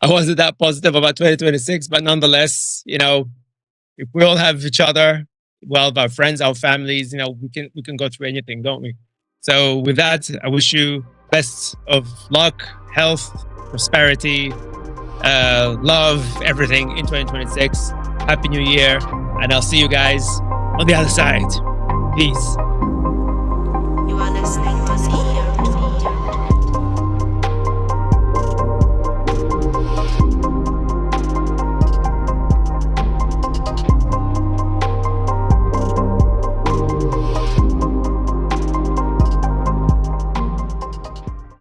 I wasn't that positive about 2026, but nonetheless, if we all have each other, well, our friends, our families, we can go through anything, don't we? So with that, I wish you best of luck, health, prosperity, love, everything in 2026. Happy New Year, and I'll see you guys on the other side. Peace.